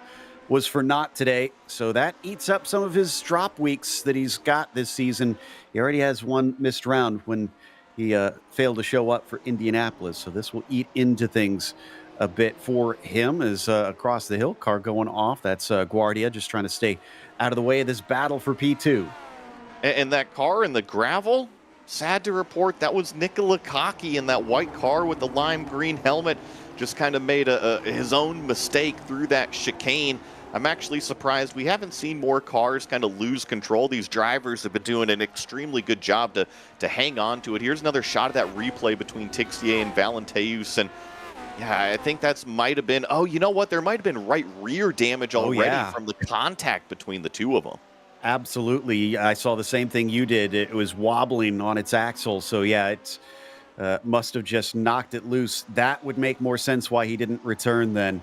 was for naught today. So that eats up some of his drop weeks that he's got this season. He already has one missed round when he failed to show up for Indianapolis. So this will eat into things a bit for him as across the hill, car going off. That's Guardia just trying to stay out of the way of this battle for P2. And that car in the gravel, sad to report, that was Nikola Kaki in that white car with the lime green helmet. Just kind of made his own mistake through that chicane. I'm actually surprised we haven't seen more cars kind of lose control. These drivers have been doing an extremely good job to hang on to it. Here's another shot of that replay between Tixier and Valenteus. And yeah, I think that's might have been, you know what? There might have been right rear damage already from the contact between the two of them. Absolutely. I saw the same thing you did. It was wobbling on its axle. So yeah, it must have just knocked it loose. That would make more sense why he didn't return then.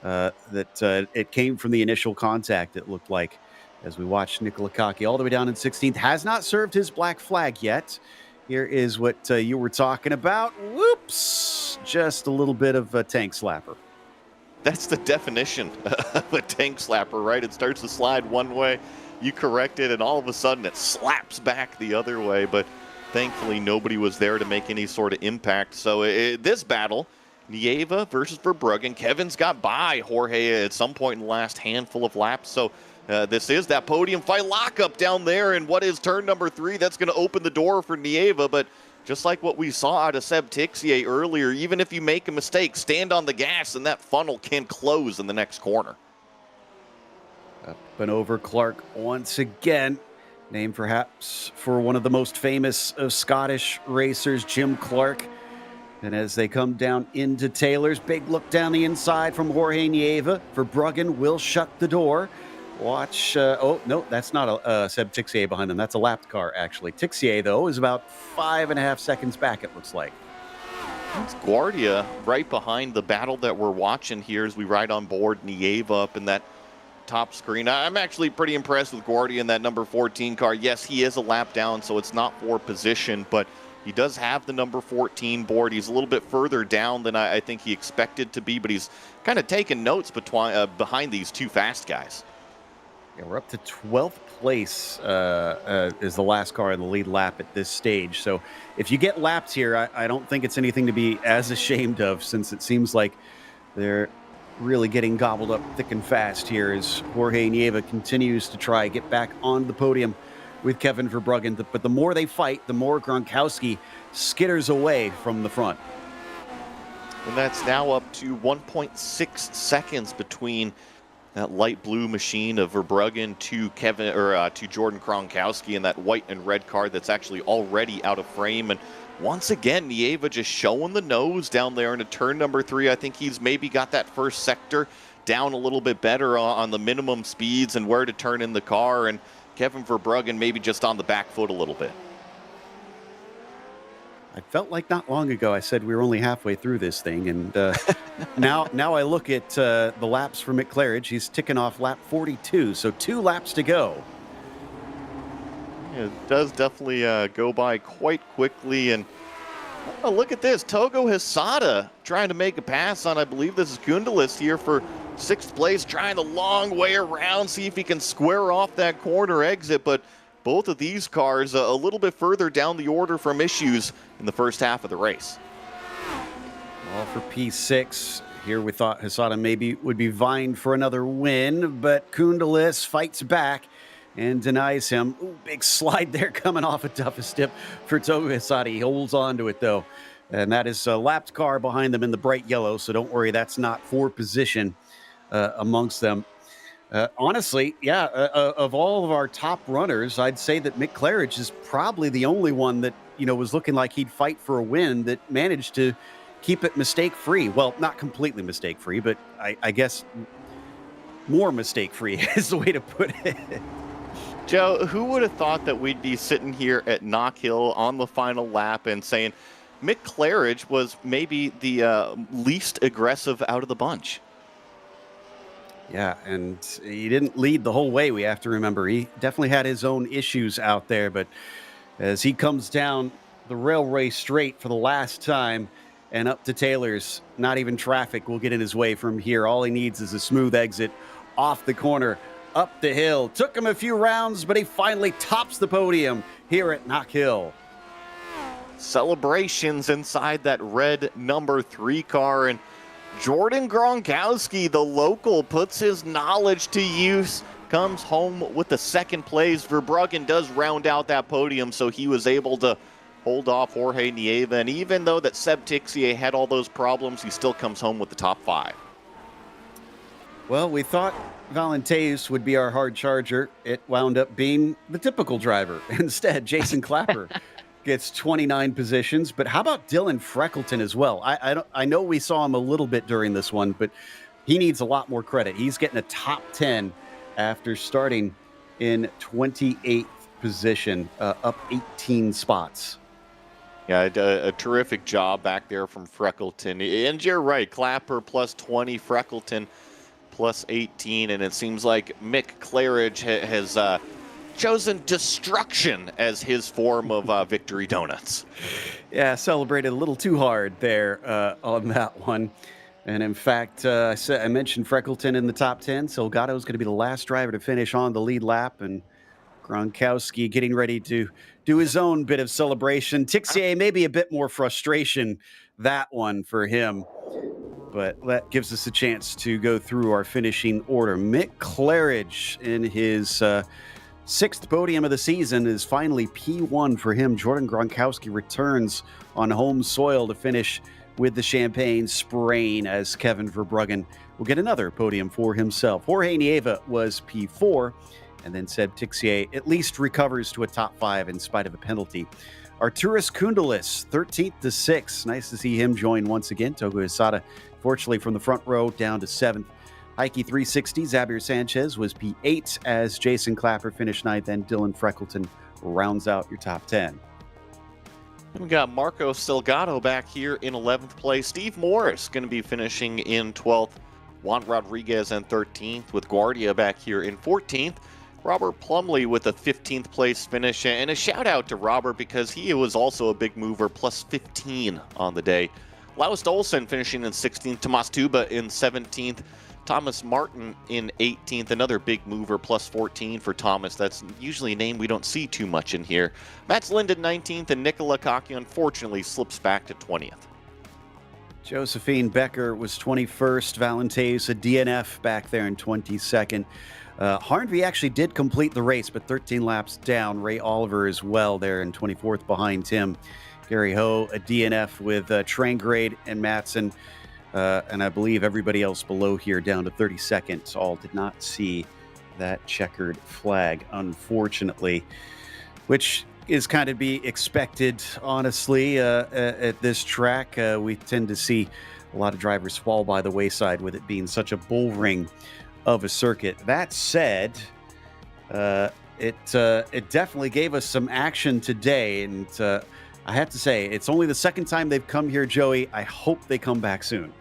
It came from the initial contact, it looked like, as we watched Nikola Kaki all the way down in 16th. Has not served his black flag yet. Here is what you were talking about. Whoops! Just a little bit of a tank slapper. That's the definition of a tank slapper, right? It starts to slide one way, you correct it, and all of a sudden it slaps back the other way. But thankfully, nobody was there to make any sort of impact. So this battle, Nieva versus Verbruggen. Kevin's got by Jorge at some point in the last handful of laps. So this is that podium fight lockup down there in what is turn number 3. That's going to open the door for Nieva. But just like what we saw out of Seb Tixier earlier, even if you make a mistake, stand on the gas and that funnel can close in the next corner. Up and over Clark once again. Named perhaps for one of the most famous of Scottish racers, Jim Clark. And as they come down into Taylor's, big look down the inside from Jorge Nieva. Verbruggen will shut the door. Watch. Oh, no, that's not a Seb Tixier behind them. That's a lapped car, actually. Tixier, though, is about 5.5 seconds back, it looks like. It's Guardia right behind the battle that we're watching here as we ride on board Nieva up in that top screen. I'm actually pretty impressed with Guardia in that number 14 car. Yes, he is a lap down, so it's not for position, but he does have the number 14 board. He's a little bit further down than I think he expected to be, but he's kind of taking notes behind these two fast guys. Yeah, we're up to 12th place is the last car in the lead lap at this stage. So if you get laps here, I don't think it's anything to be as ashamed of, since it seems like they're really getting gobbled up thick and fast here as Jorge Nieva continues to try get back on the podium with Kevin Verbruggen. But the more they fight, the more Gronkowski skitters away from the front. And that's now up to 1.6 seconds between that light blue machine of Verbruggen to Jordan Gronkowski and that white and red car that's actually already out of frame. And once again, Nieva just showing the nose down there into turn number 3. I think he's maybe got that first sector down a little bit better on the minimum speeds and where to turn in the car. And Kevin Verbruggen maybe just on the back foot a little bit. I felt like not long ago I said we were only halfway through this thing, and now I look at the laps for Mick Claridge. He's ticking off lap 42, so 2 laps to go. Yeah, it does definitely go by quite quickly, and look at this. Togo Hisada trying to make a pass on, I believe this is Kundelis here for 6th place, trying a long way around, see if he can square off that corner exit, but both of these cars a little bit further down the order from issues in the first half of the race. All for P6. Here we thought Hisada maybe would be vying for another win, but Kundelis fights back and denies him. Ooh, big slide there coming off a toughest tip for Togo Hisada. He holds on to it, though. And that is a lapped car behind them in the bright yellow, so don't worry, that's not for position amongst them. Honestly, of all of our top runners, I'd say that Mick Claridge is probably the only one that, was looking like he'd fight for a win that managed to keep it mistake-free. Well, not completely mistake-free, but I guess more mistake-free is the way to put it. Joe, who would have thought that we'd be sitting here at Knockhill on the final lap and saying Mick Claridge was maybe the least aggressive out of the bunch? Yeah, and he didn't lead the whole way, we have to remember. He definitely had his own issues out there, but as he comes down the railway straight for the last time and up to Taylor's, not even traffic will get in his way from here. All he needs is a smooth exit off the corner, up the hill. Took him a few rounds, but he finally tops the podium here at Knockhill. Celebrations inside that red number 3 car, and Jordan Gronkowski, the local, puts his knowledge to use, comes home with the second place. Verbruggen does round out that podium, so he was able to hold off Jorge Nieva, and even though that Seb Tixier had all those problems, he still comes home with the top 5. Well, we thought Valenteus would be our hard charger. It wound up being the typical driver. Instead, Jason Clapper gets 29 positions. But how about Dylan Freckleton as well? I know we saw him a little bit during this one, but he needs a lot more credit. He's getting a top 10 after starting in 28th position, up 18 spots. Yeah, a terrific job back there from Freckleton. And you're right, Clapper plus 20, Freckleton plus 18, and it seems like Mick Claridge has chosen destruction as his form of victory donuts. Yeah, celebrated a little too hard there on that one. And in fact, I mentioned Freckleton in the top 10. Salgado's going to be the last driver to finish on the lead lap, and Gronkowski getting ready to do his own bit of celebration. Tixier, maybe a bit more frustration, that one for him. But that gives us a chance to go through our finishing order. Mick Claridge in his 6th podium of the season is finally P1 for him. Jordan Gronkowski returns on home soil to finish with the champagne spraying, as Kevin Verbruggen will get another podium for himself. Jorge Nieva was P4, and then Seb Tixier at least recovers to a top 5 in spite of a penalty. Arturas Kundalis, 13th to 6th. Nice to see him join once again. Togo Asada, fortunately, from the front row down to 7th. Heike 360, Xavier Sanchez was P8 as Jason Clapper finished 9th, and Dylan Freckleton rounds out your top 10. We got Marco Salgado back here in 11th place. Steve Morris going to be finishing in 12th. Juan Rodriguez in 13th, with Guardia back here in 14th. Robert Plumley with a 15th place finish, and a shout out to Robert because he was also a big mover, plus 15 on the day. Laust Olsen finishing in 16th, Tomas Tuba in 17th, Thomas Martin in 18th, another big mover, plus 14 for Thomas. That's usually a name we don't see too much in here. Mats Linden 19th, and Nicola Kaki unfortunately slips back to 20th. Josephine Becker was 21st, Valenteus a DNF back there in 22nd. Harnvey actually did complete the race, but 13 laps down. Ray Oliver as well there in 24th behind him. Gary Ho, a DNF with Trangrade and Matson. And I believe everybody else below here down to 32nd. All did not see that checkered flag, unfortunately, which is kind of be expected, honestly, at this track. We tend to see a lot of drivers fall by the wayside with it being such a bull ring of a circuit. That said, it definitely gave us some action today, and I have to say, it's only the second time they've come here, Joey. I hope they come back soon.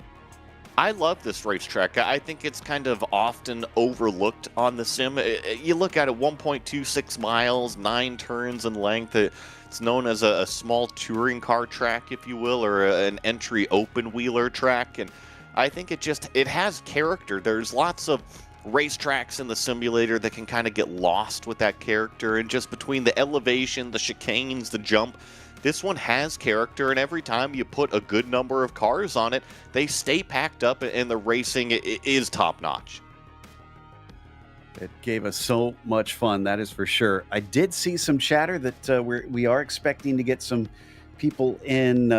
I love this racetrack. I think it's kind of often overlooked on the sim. You look at it, 1.26 miles, 9 turns in length. It's known as a small touring car track, if you will, or an entry open-wheeler track. And I think it has character. There's lots of racetracks in the simulator that can kind of get lost with that character. And just between the elevation, the chicanes, the jump, this one has character, and every time you put a good number of cars on it, they stay packed up, and the racing is top-notch. It gave us so much fun, that is for sure. I did see some chatter that we are expecting to get some people in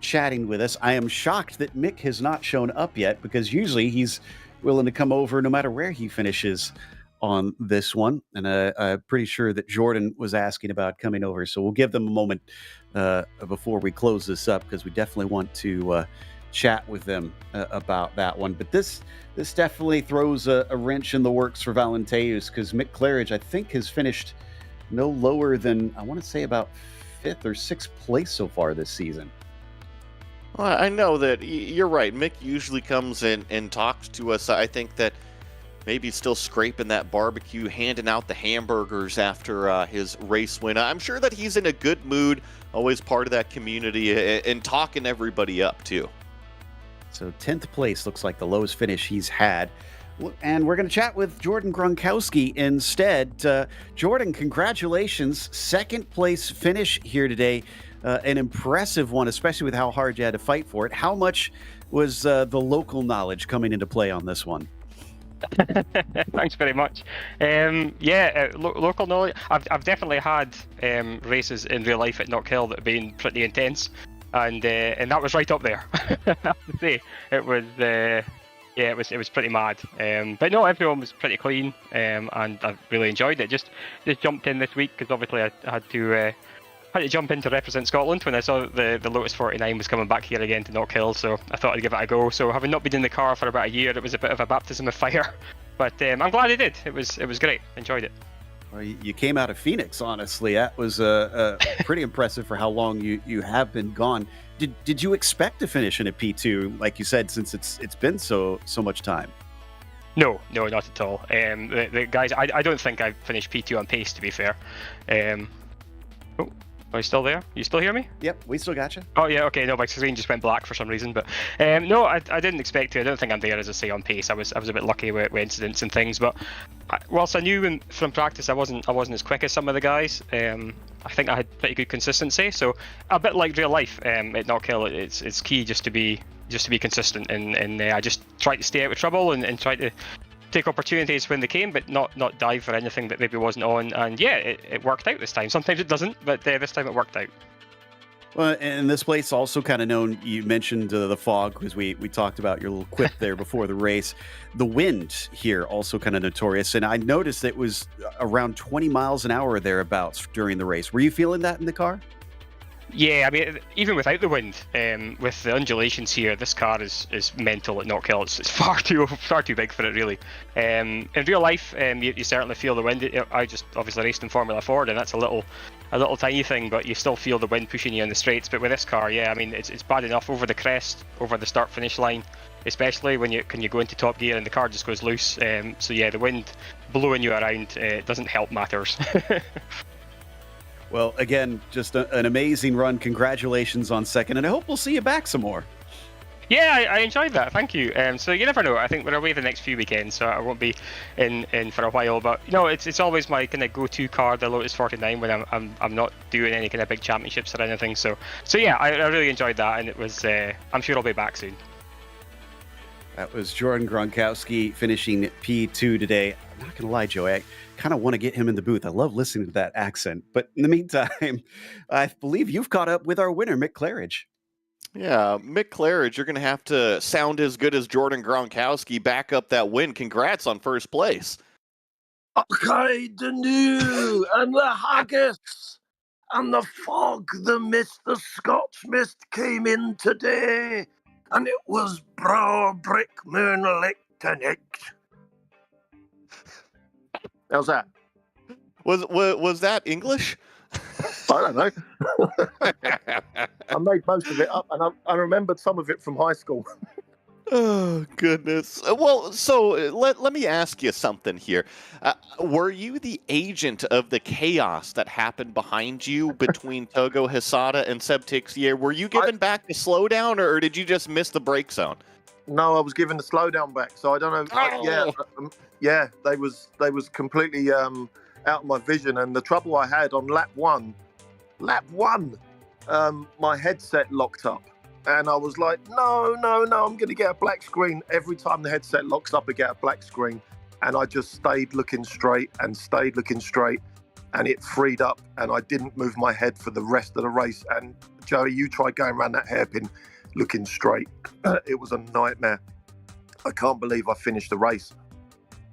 chatting with us. I am shocked that Mick has not shown up yet, because usually he's willing to come over no matter where he finishes on this one. And I'm pretty sure that Jordan was asking about coming over. So we'll give them a moment before we close this up, because we definitely want to chat with them about that one. But this definitely throws a wrench in the works for Valenteus, because Mick Claridge, I think, has finished no lower than, I want to say, about 5th or 6th place so far this season. Well, I know that you're right. Mick usually comes in and talks to us. I think that maybe still scraping that barbecue, handing out the hamburgers after his race win. I'm sure that he's in a good mood, always part of that community, and talking everybody up too. So 10th place looks like the lowest finish he's had. And we're going to chat with Jordan Gronkowski instead. Jordan, congratulations. 2nd place finish here today. An impressive one, especially with how hard you had to fight for it. How much was the local knowledge coming into play on this one? Thanks very much. Local knowledge. I've definitely had races in real life at Knockhill that have been pretty intense, and that was right up there. I have to say, it was pretty mad. But no, everyone was pretty clean, and I really enjoyed it. Just jumped in this week because obviously I had to jump in to represent Scotland when I saw the Lotus 49 was coming back here again to Knockhill, so I thought I'd give it a go. So having not been in the car for about a year, it was a bit of a baptism of fire. But I'm glad I did. It was great. Enjoyed it. Well, you came out of Phoenix, honestly. That was pretty impressive for how long you have been gone. Did you expect to finish in a P2, like you said, since it's been so much time? No, not at all. The guys, I don't think I finished P2 on pace, to be fair. Are you still there? You still hear me? Yep, we still got you. Oh yeah, okay. No, my screen just went black for some reason, but no, I didn't expect to. I don't think I'm there, as I say, on pace. I was a bit lucky with incidents and things, but whilst I knew from practice I wasn't as quick as some of the guys, I think I had pretty good consistency. So a bit like real life at Knockhill, it's key just to be consistent, and I just tried to stay out of trouble and try to take opportunities when they came, but not dive for anything that maybe wasn't on. And yeah, it worked out this time. Sometimes it doesn't, but this time it worked out. Well, and this place also kind of known, you mentioned the fog, because we talked about your little quip there before the race. The wind here also kind of notorious, and I noticed it was around 20 miles an hour thereabouts during the race. Were you feeling that in the car? Yeah, I mean, even without the wind, with the undulations here, this car is mental at Knockhill. It's far too big for it, really. In real life, you certainly feel the wind. I just obviously raced in Formula Ford, and that's a little tiny thing, but you still feel the wind pushing you in the straights. But with this car, yeah, I mean, it's bad enough over the crest, over the start-finish line, especially when you go into top gear and the car just goes loose. So yeah, the wind blowing you around doesn't help matters. Well, again, just an amazing run. Congratulations on 2nd, and I hope we'll see you back some more. Yeah, I enjoyed that. Thank you. So you never know. I think we're away the next few weekends, so I won't be in for a while. But you know, it's always my kind of go-to car, the Lotus 49, when I'm not doing any kind of big championships or anything. So yeah, I really enjoyed that, and it was. I'm sure I'll be back soon. That was Jordan Gronkowski finishing P2 today. I'm not going to lie, Joe, I kind of want to get him in the booth. I love listening to that accent. But in the meantime, I believe you've caught up with our winner, Mick Claridge. Yeah, Mick Claridge, you're going to have to sound as good as Jordan Gronkowski, back up that win. Congrats on 1st place. Okay, the new and the haggis and the fog, the mist, the Scotch mist came in today, and it was brow brick moonlight tonight. How's that? Was that English? I don't know. I made most of it up, and I remembered some of it from high school. Oh, goodness. Well, so let me ask you something here. Were you the agent of the chaos that happened behind you between Togo Hisada and Seb Tixier? Were you given back the slowdown, or did you just miss the brake zone? No, I was given the slowdown back, so I don't know. Oh. Yeah, they was completely out of my vision, and the trouble I had on lap one, my headset locked up, and I was like, no, I'm going to get a black screen. Every time the headset locks up, I get a black screen, and I just stayed looking straight, and it freed up, and I didn't move my head for the rest of the race, and Joey, you tried going around that hairpin looking straight. It was a nightmare. I can't believe I finished the race.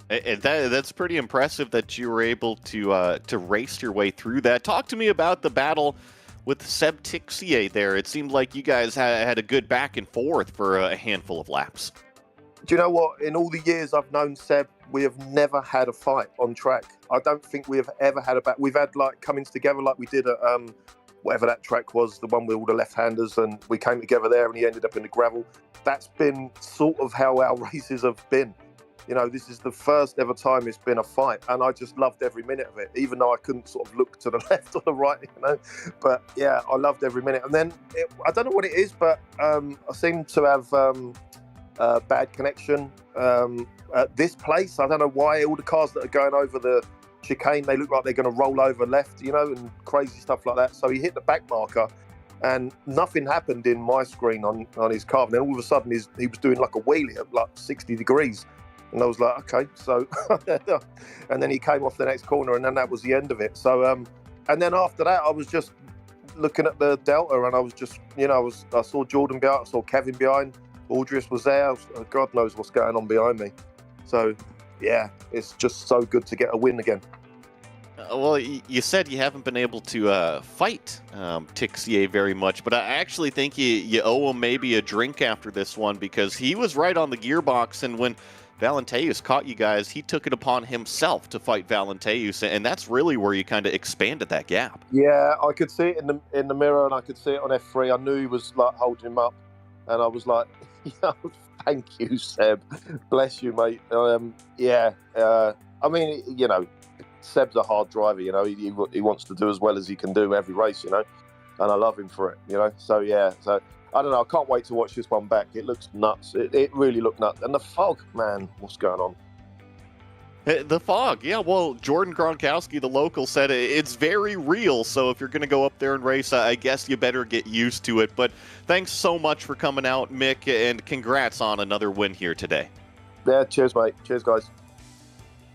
And that's pretty impressive that you were able to race your way through that. Talk to me about the battle with Seb Tixier there. It seemed like you guys had a good back and forth for a handful of laps. Do you know what? In all the years I've known Seb, we have never had a fight on track. I don't think we have ever had a battle. We've had like comings together like we did at whatever that track was, the one with all the left-handers, and we came together there and he ended up in the gravel. That's been sort of how our races have been. You know, this is the first ever time it's been a fight, and I just loved every minute of it, even though I couldn't sort of look to the left or the right, you know. But yeah, I loved every minute. And then I don't know what it is, but I seem to have bad connection at this place. I don't know why. All the cars that are going over the chicane, they look like they're going to roll over left, you know, and crazy stuff like that. So he hit the back marker, and nothing happened in my screen on his car. And then all of a sudden, he was doing like a wheelie at like 60 degrees. And I was like, okay, so, and then he came off the next corner, and then that was the end of it. So, and then after that, I was just looking at the Delta, and I was just, you know, I saw Jordan behind, I saw Kevin behind, Audrius was there. God knows what's going on behind me. So, yeah, it's just so good to get a win again. Well, you said you haven't been able to fight Tixier very much, but I actually think you owe him maybe a drink after this one, because he was right on the gearbox, and when Valenteus caught you guys, he took it upon himself to fight Valenteus, and that's really where you kind of expanded that gap. Yeah, I could see it in the mirror, and I could see it on F3. I knew he was like holding him up, and I was like, yeah, thank you, Seb. Bless you, mate. I mean, you know, Seb's a hard driver, you know, he wants to do as well as he can do every race, you know, and I love him for it, you know. So yeah, so I don't know, I can't wait to watch this one back. It looks nuts. It really looked nuts. And the fog, man, what's going on? The fog, yeah. Well, Jordan Gronkowski, the local, said it's very real. So if you're going to go up there and race, I guess you better get used to it. But thanks so much for coming out, Mick, and congrats on another win here today. Yeah, cheers, mate. Cheers, guys.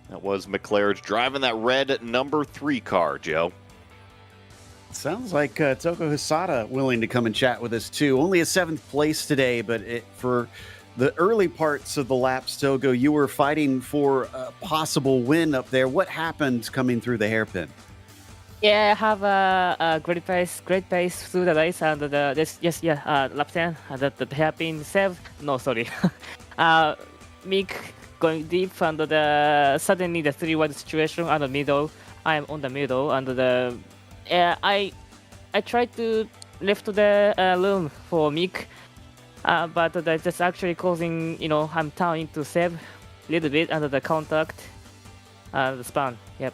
That was McLaren driving that red number 3 car, Joe. Sounds like Toko Hisada willing to come and chat with us, too. Only a 7th place today, but for the early parts of the laps, Togo, you were fighting for a possible win up there. What happened coming through the hairpin? Yeah, I have a great pace through the race, and lap 10, the hairpin save. No, sorry. Mick going deep, and suddenly the 3-wide situation on the middle. I'm on the middle, and I tried to left the room for Mick, but that's actually causing, you know, I'm turning to save a little bit under the contact, the span. Yep.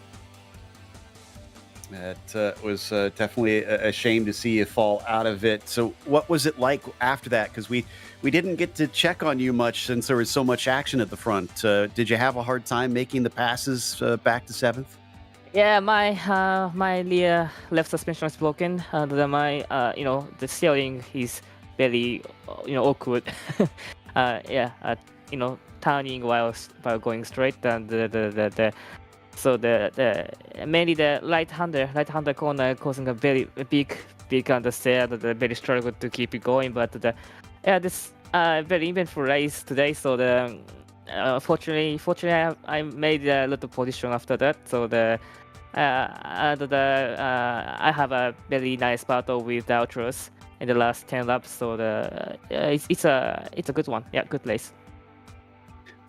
That was definitely a shame to see you fall out of it. So what was it like after that? Because we didn't get to check on you much since there was so much action at the front. Did you have a hard time making the passes back to 7th? Yeah, my rear left suspension is broken, and my the steering is very awkward. Turning while going straight, and mainly the right-hander corner causing a very big understeer, and very struggle to keep it going. But this very eventful race today. So fortunately I made a lot of position after that. So I have a very nice battle with the Ultras in the last 10 laps. So it's a good one. Yeah, good race.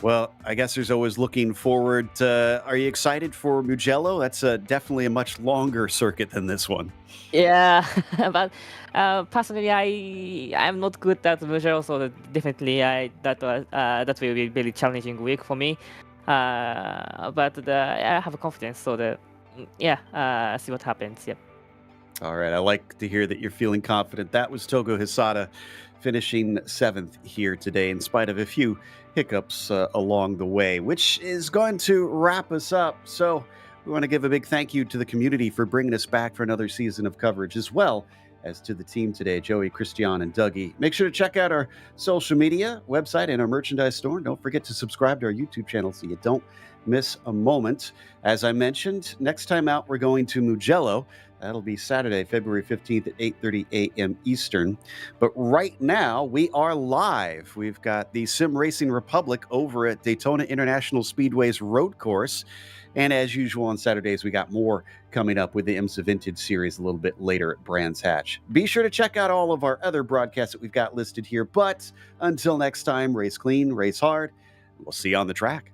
Well, I guess there's always looking forward. Are you excited for Mugello? That's definitely a much longer circuit than this one. Yeah, but personally, I'm not good at Mugello, so definitely that will be a very challenging week for me. But I have confidence, so see what happens. Yep. All right, I like to hear that you're feeling confident. That was Togo Hisada finishing 7th here today, in spite of a few hiccups along the way, which is going to wrap us up. So we want to give a big thank you to the community for bringing us back for another season of coverage, as well as to the team today, Joey, Christian, and Dougie. Make sure to check out our social media, website, and our merchandise store. Don't forget to subscribe to our YouTube channel so you don't miss a moment. As I mentioned, next time out, we're going to Mugello. That'll be Saturday, February 15th at 8:30 a.m. Eastern. But right now, we are live. We've got the Sim Racing Republic over at Daytona International Speedway's road course. And as usual on Saturdays, we got more coming up with the IMSA Vintage Series a little bit later at Brands Hatch. Be sure to check out all of our other broadcasts that we've got listed here. But until next time, race clean, race hard. We'll see you on the track.